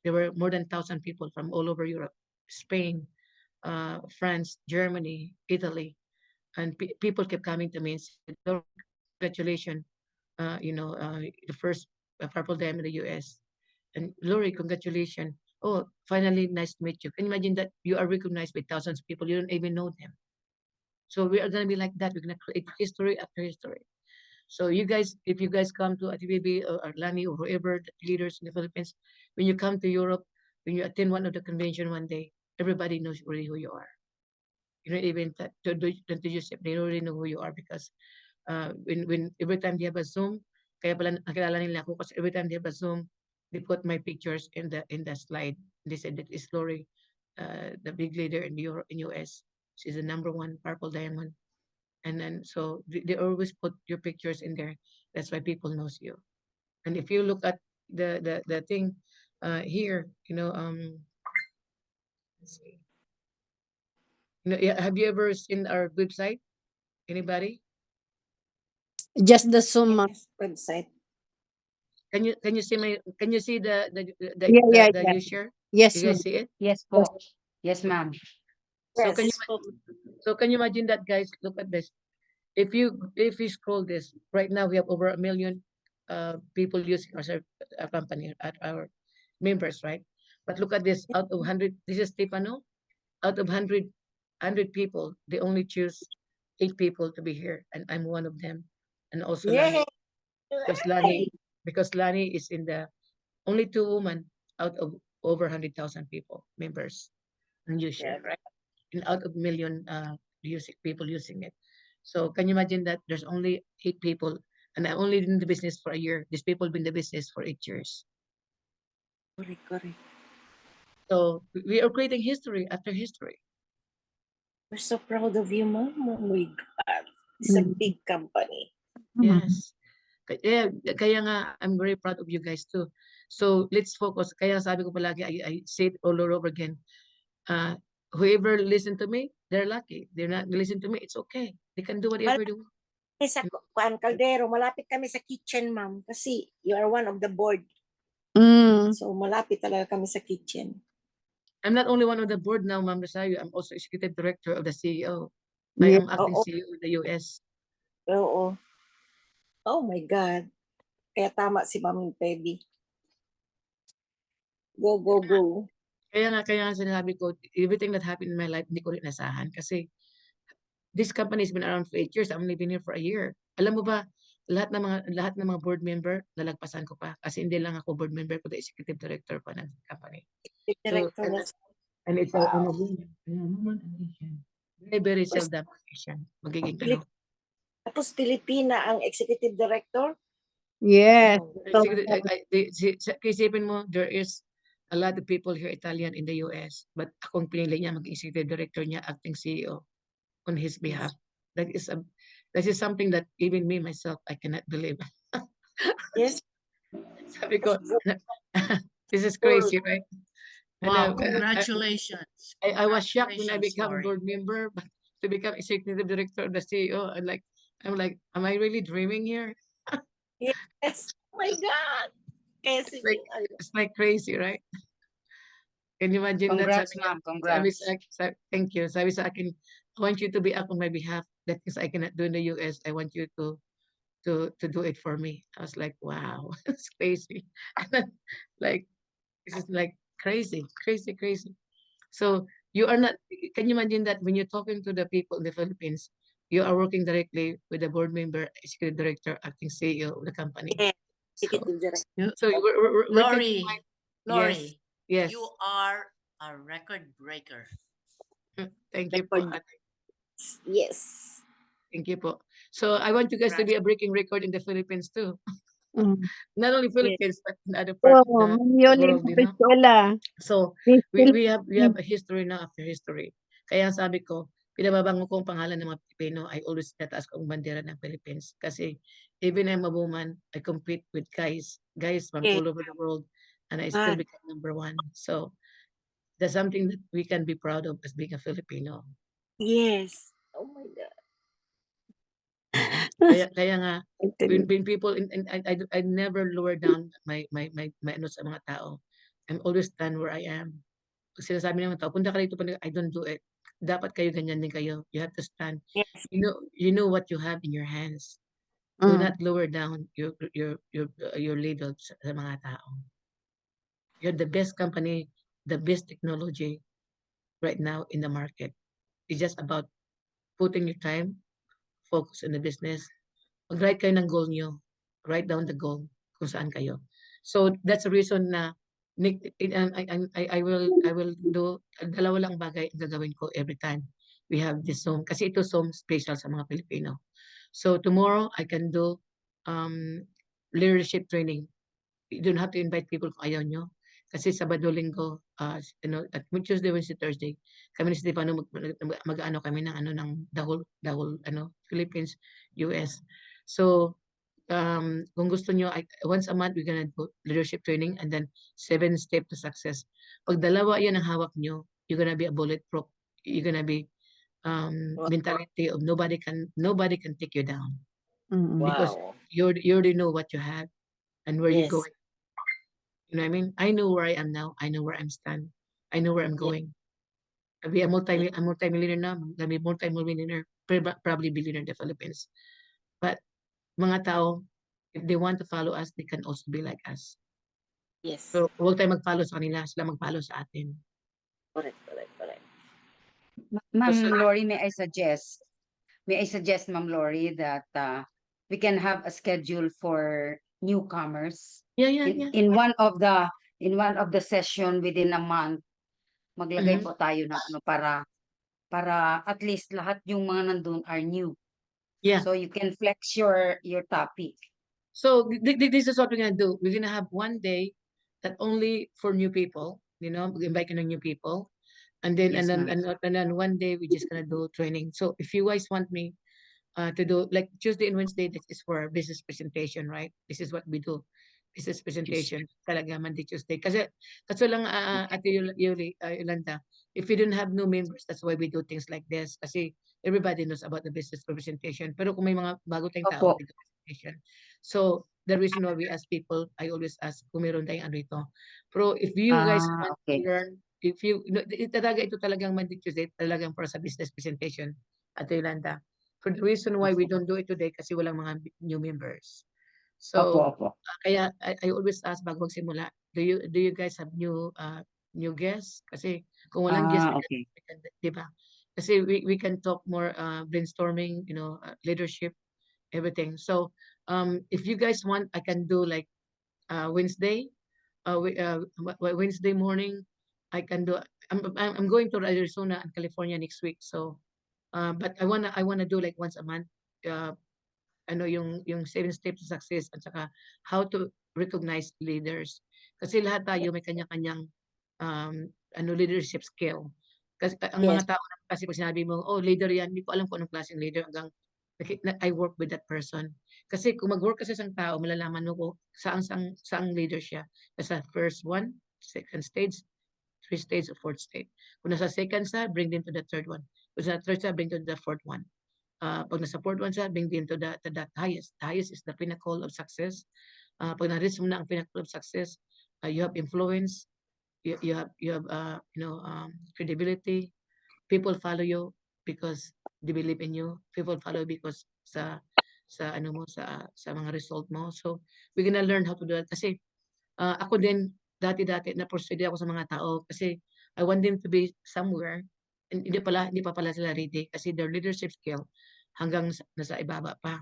there were more than 1,000 people from all over Europe, Spain, France, Germany, Italy, and people kept coming to me and said, "Lord, congratulations, the first Purple Diamond in the US. And Lori, congratulations. Oh, finally, nice to meet you." Can you imagine that you are recognized by thousands of people, you don't even know them? So we are going to be like that. We're going to create history after history. So you guys, if you guys come to ATBB or Lani or whoever the leaders in the Philippines, when you come to Europe, when you attend one of the convention one day, everybody knows really who you are. You don't even to Joseph, they already know who you are because when every time they have a Zoom, kaya pala nakilala nila ako kasi every time they have a Zoom, they put my pictures in the slide. They said that is Lori, the big leader in US. She's the number one Purple Diamond. And then so they always put your pictures in there. That's why people knows you. And if you look at the thing here, let's see. Have you ever seen our website? Anybody? Just the Zoom, ma'am. Yes, website. Can you see the Yeah. you share? Yes, You guys ma'am. see it? Yes po. Yes, ma'am. So Yes. can you imagine that, guys? Look at this. If you scroll this right now, we have over 1 million people using our company at our members, right? But look at this. Out of 100, this is Stefano. Out of 100 people, they only choose 8 people to be here, and I'm one of them. And also Lani, Yay! because Lani is in the only 2 women out of over 100,000 people members and user, Yeah. right? And out of million people using it. So can you imagine that there's only 8 people, and I only in the business for a year. These people been in the business for 8 years. Correct. So we are creating history after history. We're so proud of you, Mom. Oh my God. It's a big company. Yes. Kaya nga, I'm very proud of you guys too. So let's focus. Kaya sabi ko palagi, I say it all over again. Whoever listen to me, they're lucky. They're not listen to me, it's okay. They can do whatever they want. Sa Juan Caldero, malapit kami sa kitchen, Ma'am. Kasi you are one of the board. Mm. So malapit talaga kami sa kitchen. I'm not only one of the board now, Ma'am Rosario. I'm also executive director of the CEO. I Yeah. am acting Oo. CEO of the US. Oo. Oh my God. Kaya tama si Ma'am Pebby. Go. Kaya nga sinabi ko, everything that happened in my life, hindi ko rin nasahan. Kasi this company has been around for 8 years. I've only been here for a year. Alam mo ba, lahat ng mga board member, nalagpasan ko pa. Kasi hindi lang ako board member, kundi executive director pa ng company. Director So, and it's a woman and Asian. Very seldom Asian. Magiging Tapos Pilipina ang executive director. Yes. So, Isipin mo, there is a lot of people here Italian in the US, but akong pinili niya mag-executive director niya, acting CEO on his behalf. That is something that even me myself, I cannot believe. Yes. Sabi ko, this is crazy, right? Wow, And, congratulations. I was shocked when I Congratulations, become Lori. board member, but to become executive director of the CEO, I'm like, am I really dreaming here? Yes. Oh my God. Kasi It's like crazy, right? Can you imagine Congrats, that? ma'am. Congrats. Thank you. Sabi sa akin, I want you to be up on my behalf. the things I cannot do in the US, I want you to do it for me. I was like, wow, it's crazy. And then, like, this is like crazy, crazy, crazy. So you are not, can you imagine that when you're talking to the people in the Philippines, you are working directly with the board member, executive director, acting CEO of the company. Yeah, So, executive director. Yeah. so we're taking Lori, yes, Lori, yes. you are a record breaker. Thank you po. Record. Yes. Thank you po. So I want you guys to be a breaking record in the Philippines too. Not only Philippines, but in other parts of Oh, the Yoli world, you know. Papistola. So We still we have a history na after history. Kaya sabi ko, pinababango ko ang pangalan ng mga Pilipino, I always tataas ko ang bandera ng Philippines. Kasi even I'm a woman, I compete with guys from Yeah. all over the world, and I still Ah. become #1. So that's something that we can be proud of as being a Filipino. Yes. Oh my God. Kaya nga, when people I never lower down my ano sa mga tao. I'm always stand where I am. Pag sinasabi ng mga tao, punta ka dito, I don't do it. Dapat kayo ganyan din kayo. You have to stand. Yes. You know what you have in your hands. Do not lower down your leader sa mga tao. You're the best company, the best technology right now in the market. It's just about putting your time, focus on the business. Mag-write kayo ng goal nyo. Write down the goal kung saan kayo. So that's the reason na I will do dalawa lang bagay ang gagawin ko every time we have this Zoom. Kasi ito Zoom special sa mga Pilipino. So tomorrow I can do leadership training. You don't have to invite people kung ayaw nyo. Kasi Sabado, Linggo, at Tuesday, Wednesday, Thursday, kami ni Stefano mag-ano kami ng the whole Philippines, US. So kung gusto nyo, once a month, we're gonna do leadership training and then 7 steps to success. Pag dalawa yan ang hawak nyo, you're gonna be a bulletproof. You're gonna be mentality of nobody can take you down. Because Wow. you already know what you have and where you're Yes. going. You know what I mean? I know where I am now. I know where I'm stand. I know where I'm going. I'll be a multi-millionaire now. I'll be multi-millionaire, probably billionaire in the Philippines. But mga tao, if they want to follow us, they can also be like us. Yes. So huwag tayo mag-follow sa kanila, sila mag-follow sa atin. Correct. Ma'am So- Lori, may I suggest, Ma'am Lori, that we can have a schedule for newcomers Yeah. in one of the session within a month. Maglagay po tayo ng para at least lahat yung mga nandun are new. Yeah. So you can flex your topic. So this is what we're gonna do. We're gonna have one day that only for new people, invite new people. And then Yes, and ma'am. then one day we're just gonna do training. So if you guys want me to do like Tuesday and Wednesday, this is for business presentation, right? This is what we do. Business presentation talaga Monday, Tuesday. Kasi lang Ate Yolanda, if you don't have new members, that's why we do things like this. Kasi everybody knows about the business presentation. Pero kung may mga bago tayong tao, Opo. we do presentation. So the reason why we ask people, I always ask kung meron tayong ano ito. Pero if you guys want Okay. to learn, if you, ito talagang Monday, Tuesday, talagang para sa business presentation, Ate Yolanda. For the reason why we don't do it today, kasi walang mga new members. So, Opo. kaya I always ask bago magsimula, do you guys have new guests? Kasi kung walang guests, Okay. di ba? Kasi we can talk more brainstorming, leadership, everything. So, if you guys want, I can do like Wednesday, Wednesday morning. I can do. I'm going to Arizona and California next week. So, but I wanna do like once a month. Yung 7 steps to success at saka how to recognize leaders. Kasi lahat tayo may kanya-kanyang leadership skill. Kasi ang mga tao kasi pag sinabi mo, oh, leader yan, hindi ko alam kung anong klaseng leader hanggang I work with that person. Kasi kung mag-work ka sa isang tao, malalaman mo kung saang leader siya. Nasa first one, second stage, 3 stage, or 4th stage. Kung nasa second sa, bring them to the third one. Kung nasa third sa, bring to the fourth one. Pag nasa fourth one siya, bring them to the highest. The highest is the pinnacle of success. Pag na-reach mo na ang pinnacle of success, you have influence, you have credibility. People follow you because they believe in you. People follow because sa ano mo sa mga result mo. So we're gonna learn how to do it kasi ako din dati na-frustrate ako sa mga tao kasi I want them to be somewhere. Hindi pa pala sila ready kasi their leadership skill hanggang nasa ibaba pa.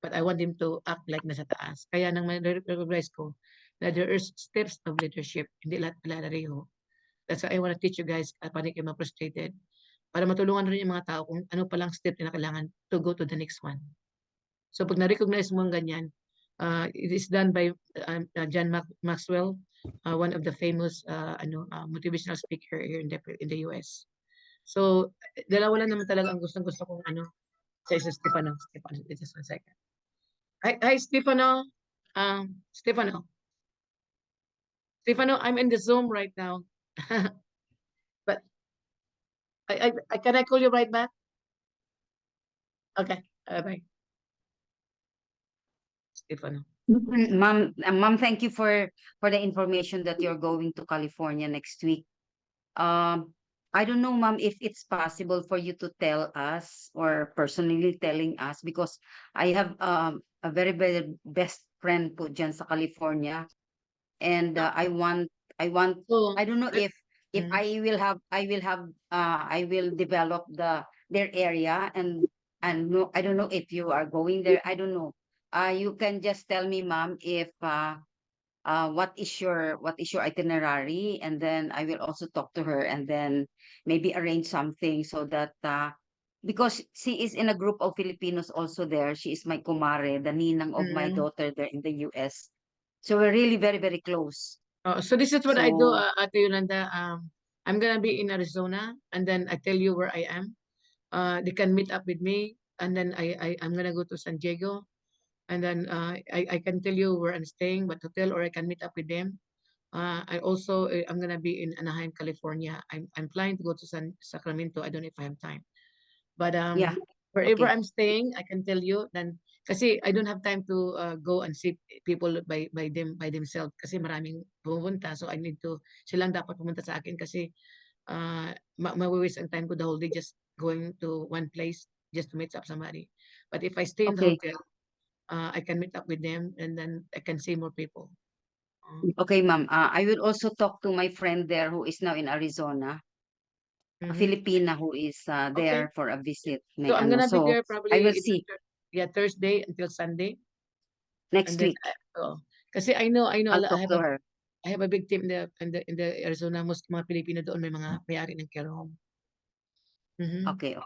But I want them to act like nasa taas. Kaya nang recognize ko na there is steps of leadership, hindi lahat pala pareho. That's why I want to teach you guys paano kayo ma-frustrated para matulungan rin yung mga tao kung ano palang step na kailangan to go to the next one. So pag na-recognize mo ang ganyan, it is done by John Maxwell, one of the famous motivational speaker here in the US. So dalawa lang naman talaga ang gustong-gusto kong sa Stefano. Just 1 second. Hi Stefano. Stefano, I'm in the Zoom right now. But can I call you right back? Okay. Bye. Stefano. Ma'am, thank you for the information that you're going to California next week. I don't know, ma'am, if it's possible for you to tell us or personally telling us because I have a very, very best friend po dyan sa California, and I want So, I don't know if Mhm. I will develop their area, and no, I don't know if you are going there. I don't know. You can just tell me, ma'am, if what is your itinerary, and then I will also talk to her, and then maybe arrange something so that because she is in a group of Filipinos also there. She is my kumare, the ninang of my Mhm. daughter there in the US. So we're really very, very close. So this is what I do, So Ate Yolanda. I'm gonna be in Arizona, and then I tell you where I am. They can meet up with me, and then I'm gonna go to San Diego, and then I can tell you where I'm staying, what hotel, or I can meet up with them. I also I'm gonna be in Anaheim, California. I'm planning to go to Sacramento. I don't know if I have time, but yeah, wherever okay. I'm staying, I can tell you. Then kasi I don't have time to go and see people by themselves kasi maraming pumunta. So I need to silang dapat pumunta sa akin kasi ma-waste ang time ko the whole day just going to one place just to meet up somebody. But if I stay in the Okay. hotel, I can meet up with them and then I can see more people. Okay, ma'am. I will also talk to my friend there who is now in Arizona, a Mhm. Filipina who is Okay. there for a visit. So I'm gonna be there So I probably will see Thursday until Sunday, next and then week. kasi I know I I'll talk to her. have a big team in the Arizona. Most mga Pilipino doon may mga may-ari ng care home. Mhm. Okay.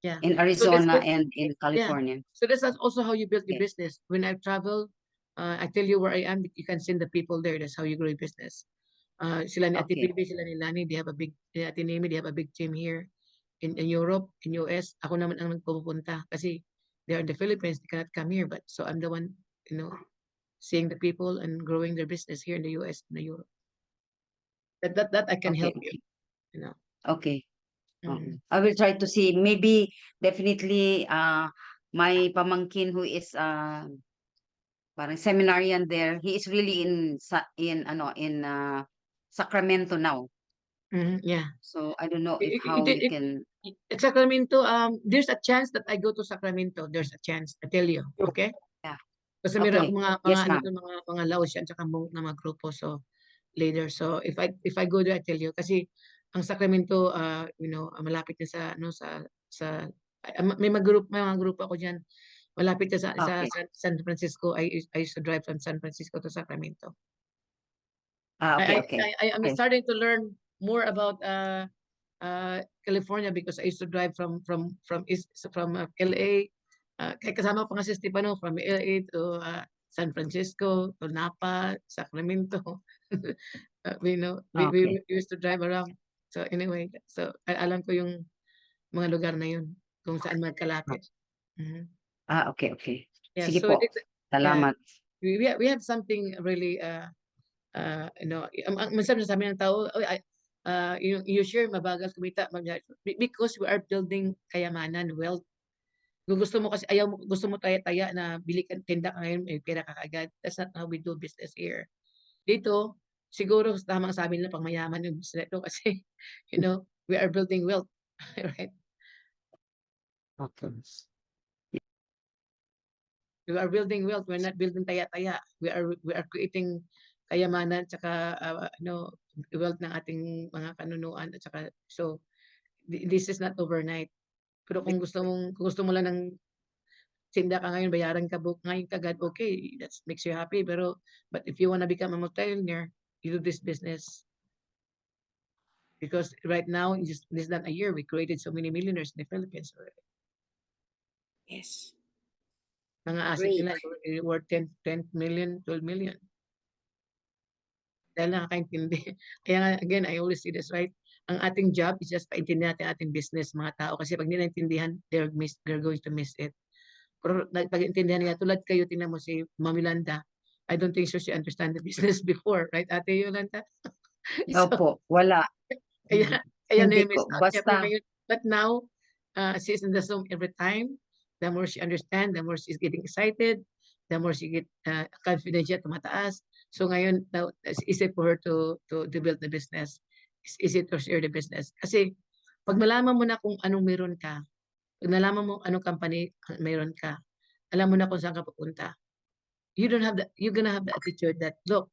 Yeah. In So that's Arizona good. and in Yeah. California. So that's also how you build your Okay. business. When I travel, I tell you where I am. You can send the people there. That's how you grow your business. Sila ni Ate Okay. Bibi, sila ni Lani, they have a big, Ate Nemi, they have a big team here in Europe, in US. Ako naman ang nagpupunta kasi they're in the Philippines, they cannot come here. But so I'm the one, seeing the people and growing their business here in the US and the Europe. That I can help you, you know. Okay. Mhm. I will try to see. Maybe definitely my pamangkin who is parang seminarian there, he is really in Sacramento now. Yeah. So I don't know if It- how it- we it- can. At Sacramento, there's a chance that I go to Sacramento. There's a chance, I tell you. Okay? Yeah. Kasi meron Okay. ako mga Yes, ano ma'am. to, mga Laotian tsaka Hmong na mga grupo so later. So if I go there, I tell you kasi ang Sacramento malapit na may mga grupo ako diyan. Malapit na sa Okay. San Francisco. I used to drive from San Francisco to Sacramento. Okay. I'm Okay. starting to learn more about California because I used to drive from LA. Kaya kasama ko nga si Stefano from LA to San Francisco to Napa, Sacramento. We Okay. used to drive around. So anyway, so alam ko yung mga lugar na yun kung saan magkalapit. Mhm. Okay. Yeah, Sige so po. Salamat. we have something really minsan sabi ng tao, you share mabagal kumita because we are building kayamanan, wealth. Gusto mo kasi gusto mo taya-taya na bili ka tinda ka ngayon may pera ka kaagad. That's not how we do business here. Dito siguro tamang sabi nila pang mayaman yung business nito kasi we are building wealth, right? Okay. We are building wealth. We're not building taya-taya. We are creating kayamanan tsaka wealth ng ating mga kanunuan at saka so this is not overnight. Pero kung gusto mo lang ng tinda ka ngayon, bayaran ka ngayon kagad, okay, that makes you happy. But if you want to become a multimillionaire, you do this business. Because right now, in just less than a year, we created so many millionaires in the Philippines. Yes. Mga asset Great. nila worth 10 million, 12 million. Dahil nakakaintindi. Kaya nga, again, I always say this, right? Ang ating job is just paintindihan natin ating business, mga tao. Kasi pag hindi naintindihan, they're going to miss it. Pero pag-intindihan nila, tulad kayo, tingnan mo si Ma'am Yolanda, I don't think she understand the business before, right, Ate Yolanda? So, Opo, wala. kaya Hindi na-miss ko. out niya. Pero Basta, ngayon, but now, she's in the Zoom every time. The more she understands, the more she's getting excited, the more she get confident siya, tumataas. So ngayon, now, it's easy for her to build the business. It's easy to share the business. Kasi, pag nalaman mo na kung anong meron ka, pag nalaman mo anong company meron ka, alam mo na kung saan ka pupunta. You're gonna have the attitude that, look,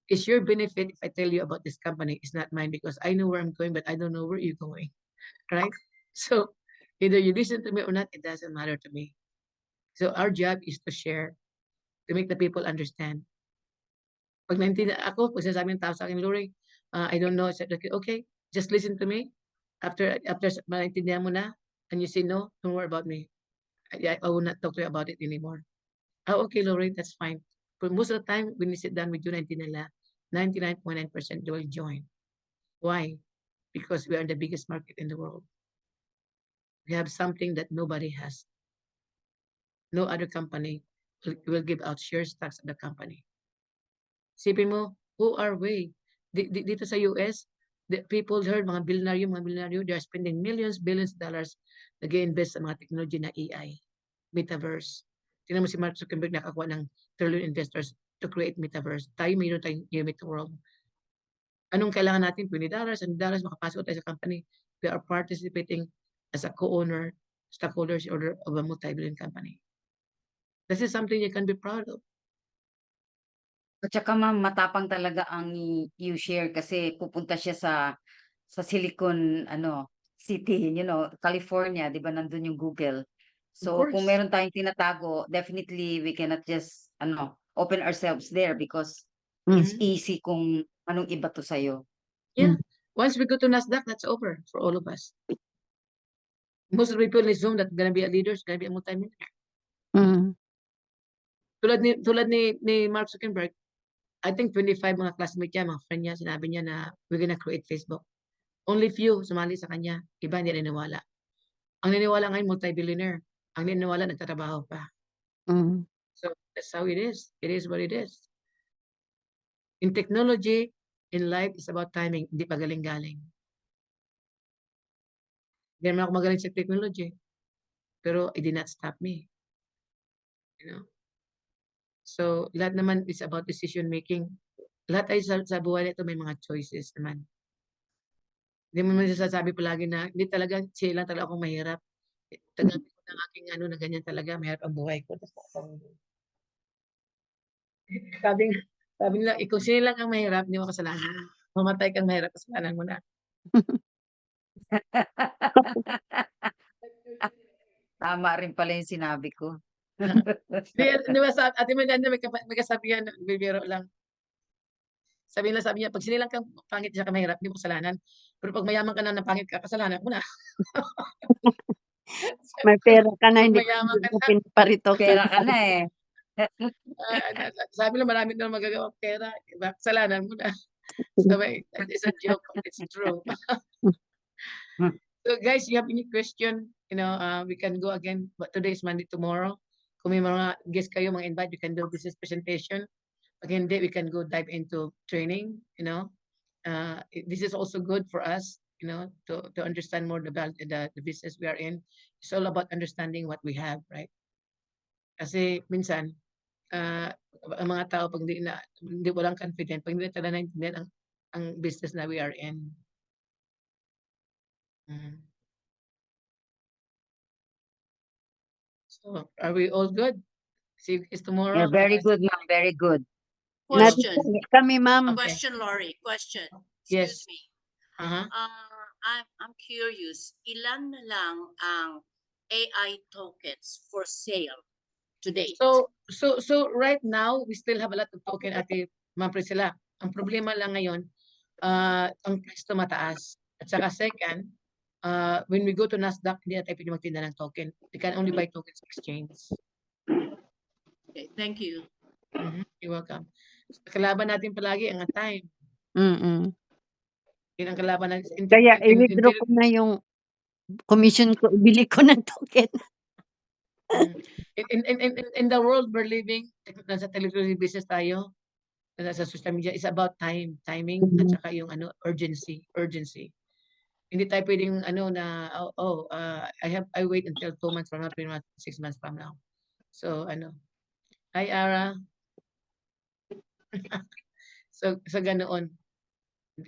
it's your benefit if I tell you about this company. It's not mine because I know where I'm going, but I don't know where you're going, right? So either you listen to me or not, it doesn't matter to me. So our job is to share, to make the people understand. Pag naintindihan ako, pag sinasabi ng tao sa akin, Lori, I don't know, I said, okay, just listen to me. After maintindihan mo na, and you say no, don't worry about me. I will not talk to you about it anymore. Oh, okay, Lori, that's fine. But most of the time, when you sit down with you, 99.9% they will join. Why? Because we are the biggest market in the world. We have something that nobody has. No other company will give out share stocks of the company. Sipin mo, who are we? Dito sa US, the people heard mga billionaire, they are spending millions, billions of dollars nag-invest sa mga technology na AI, metaverse. Tingnan mo si Mark Zuckerberg nakakuha ng trillion investors to create metaverse. Tayo mayroon tayong Unit World. Anong kailangan natin? $20, $100, makapasok tayo sa company. We are participating as a co-owner, stockholders order of a multi-billion company. This is something you can be proud of. at saka ma'am, matapang talaga ang U-Share kasi pupunta siya sa Silicon City, California, 'di ba nandun yung Google. So kung course. meron tayong tinatago, definitely we cannot just open ourselves there because it's easy kung anong iba to sa'yo. Yeah. Once we go to NASDAQ, that's over for all of us. Most of the people in this Zoom that gonna be a leader is gonna be a multi-millionaire. Tulad ni Mark Zuckerberg, I think 25 mga classmates niya, mga friend niya, sinabi niya na we're gonna create Facebook. Only few sumali sa kanya, iba hindi naniniwala. Ang naniniwala ngayon, multi-billionaire. Ang naniniwala, nagtatrabaho pa. So that's how it is. It is what it is. In technology, in life, it's about timing, hindi pagaling-galing. Hindi naman ako magaling sa technology. Pero it did not stop me. So, lahat naman is about decision making. Lahat ay sa buhay nito may mga choices naman. Hindi mo naman sasabi palagi na, hindi talaga, siya lang talaga akong mahirap. Tagabi ko ng aking na ganyan talaga, mahirap ang buhay ko. Sabi nila, kung sino lang ang mahirap, hindi mo kasalanan. Mamatay kang mahirap, kasalanan mo na. Tama rin pala yung sinabi ko. Di ba sa Ate Miranda may kasabihan, bibiro lang. Sabi niya, pag sinilang kang pangit siya mahirap, hindi mo kasalanan. Pero pag mayaman ka na pangit ka, kasalanan mo na. May pera ka na, hindi Mayaman ka ka na. pinaparitok. Pera ka na eh. Sabi lang, marami na magagawa pera. Diba? Kasalanan mo na. Sabi, that is a joke, but it's true. So guys, you have any question? We can go again. But today is Monday, tomorrow. Kung may mga guests kayo, mga invite, we can do business presentation. Pag hindi, we can go dive into training. This is also good for us, to understand more about the business we are in. It's all about understanding what we have, right? Kasi minsan, ang mga tao pag hindi walang confident, pag hindi talaga naintindihan ang business na we are in. So are we all good? See, it's tomorrow. Yeah, very good, ma'am. Very good. Question, Kami, ma'am. Okay. question, Lori, question. Yes. Excuse me. Uh-huh. I'm curious, ilan na lang ang AI tokens for sale to date? So right now, we still have a lot of token, Ate Ma'am Priscilla. Ang problema lang ngayon, ang price mataas. At saka second, when we go to Nasdaq, hindi na tayo pwede magtinda ng token. We can only buy tokens exchange. Okay, thank you. You're welcome. So, kalaban natin palagi ang time. Mm-mm. Yun ang kalaban natin. Kaya i-withdraw ko na yung commission ko, ibili ko ng token. In the world we're living, nasa television business tayo, nasa social media, is about timing, at saka yung urgency. Hindi tayo pwedeng I wait until 2 months from now, 3 months, 6 months from now. So hi Ara. so ganoon.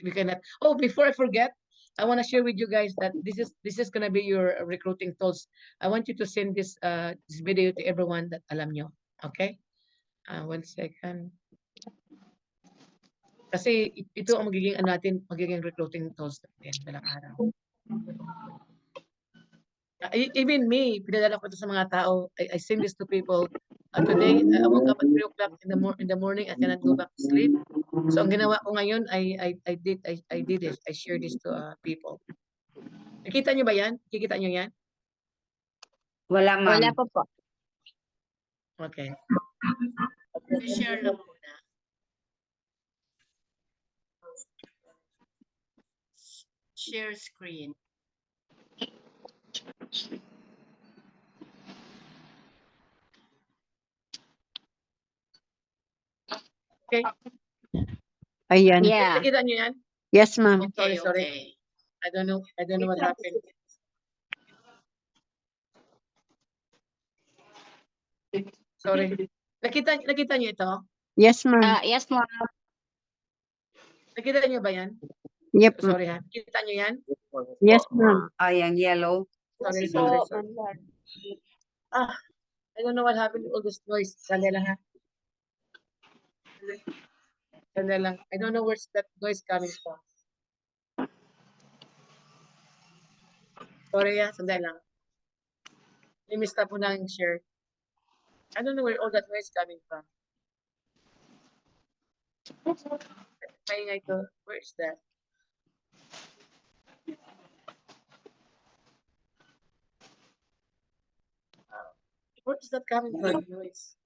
We cannot. Oh, before I forget, I want to share with you guys that this is gonna be your recruiting tools. I want you to send this video to everyone that alam nyo. Okay? 1 second. Kasi ito ang magiging recruiting tools natin dalang araw. Even me, pinadala ko ito sa mga tao. I send this to people. Today, I woke up at 3 o'clock in the morning. I cannot go back to sleep. So ang ginawa ko ngayon, I shared this to people. Nakita nyo ba yan? Kikita nyo yan? Wala, ma'am. Wala pa po. Okay. Share lang muna. Share screen. Okay. Ayan. Yeah. Nakita nyo yan? Yes, ma'am. Sorry. Okay. I don't know what happened. Sorry. Nakita nyo ito? Yes, ma'am. Yes, ma'am. Nakita nyo ba yan? Yep. Sorry ha. Nakita nyo yan? Yes, ma'am. Yung yellow. Sorry. I don't know what happened to all this noise. Sandali lang ha. Sandali lang. I don't know where's that noise coming from. Sorry ha. Sandali lang. I-stop mo na yung share. I don't know where all that noise coming from. Maingay to. Where is that? Where is that coming from? Noise.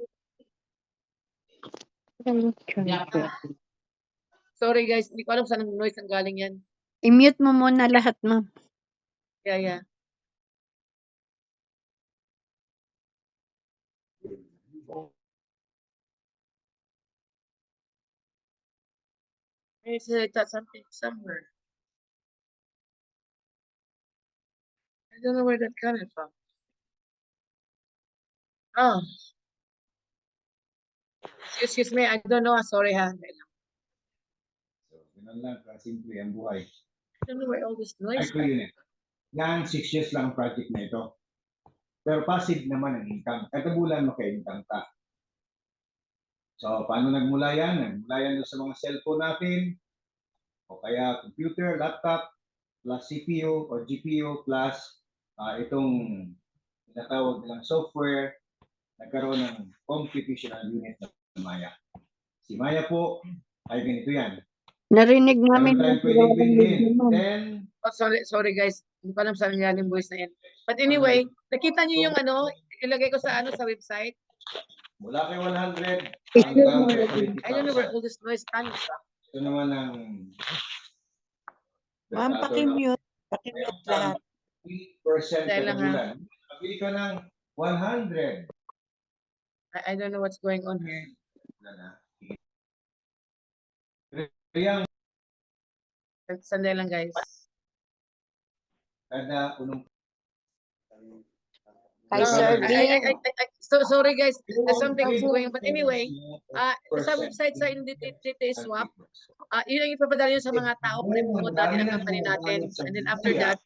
Sorry guys, hindi ko alam saan ang noise ang galing yan. I-mute mo muna lahat, ma'am. Yeah. I said that something somewhere. I don't know where that coming from. Oh. Excuse me, I don't know. Sorry ha. So, ganun lang, simple ang buhay. I don't know where all this noise Ito yun eh. Yan, 6 years lang ang project na ito. Pero passive naman ang income. Kada bulan maka-income ka. So, paano nagmula yan? Nagmula yan sa mga cellphone natin, o kaya computer, laptop, plus CPU o GPU, plus itong tinatawag nilang software, nagkaroon ng computational unit ng Maya. Si Maya po, ay ganito yan. Narinig namin. Meron tayong pwedeng bilhin. 10, Oh, sorry guys. Hindi ko alam saan yung voice na yan. But anyway, nakita niyo yung ilagay ko sa sa website. mula kay 100, I don't know where all this noise coming from. ito naman ang Ma'am, pakimute. Pakimute lahat. 3% Dahil kada lang, ha? bulan. Pabili ka ng 100. I don't know what's going on here. Kaya Sandali lang guys. kada unong Sir So sorry guys, there's something going. But anyway, sa website sa Indite Swap, yun ang ipapadala nyo sa mga tao para i-promote natin ang company natin. And then after that,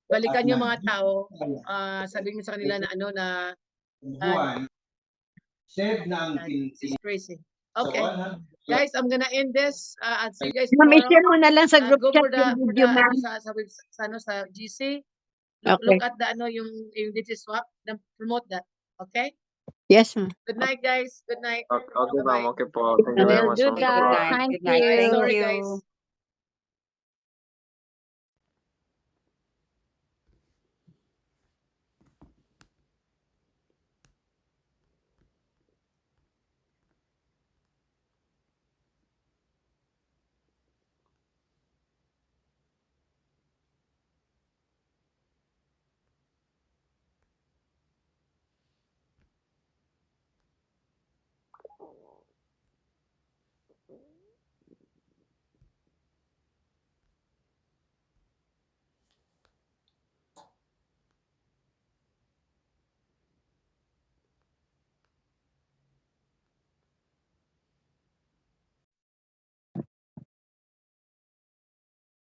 balikan yung mga tao, sabihin mo sa kanila na buwan, instead na ang This is crazy. so Okay. 100 Guys, I'm gonna end this. I'll see you guys Ma'am, tomorrow. i-share mo na lang sa group Go chat for the yung video, ano ma'am. sa GC. Okay. Look at the ano yung DigiSwap. Then promote that. Okay? Yes, ma'am. Good night, guys. Good night. Okay, okay Bye-bye. ma'am. Okay po. Thank you very Will much, do ma'am. Good that. night. Thank Good night. you. Thank Sorry, you. guys.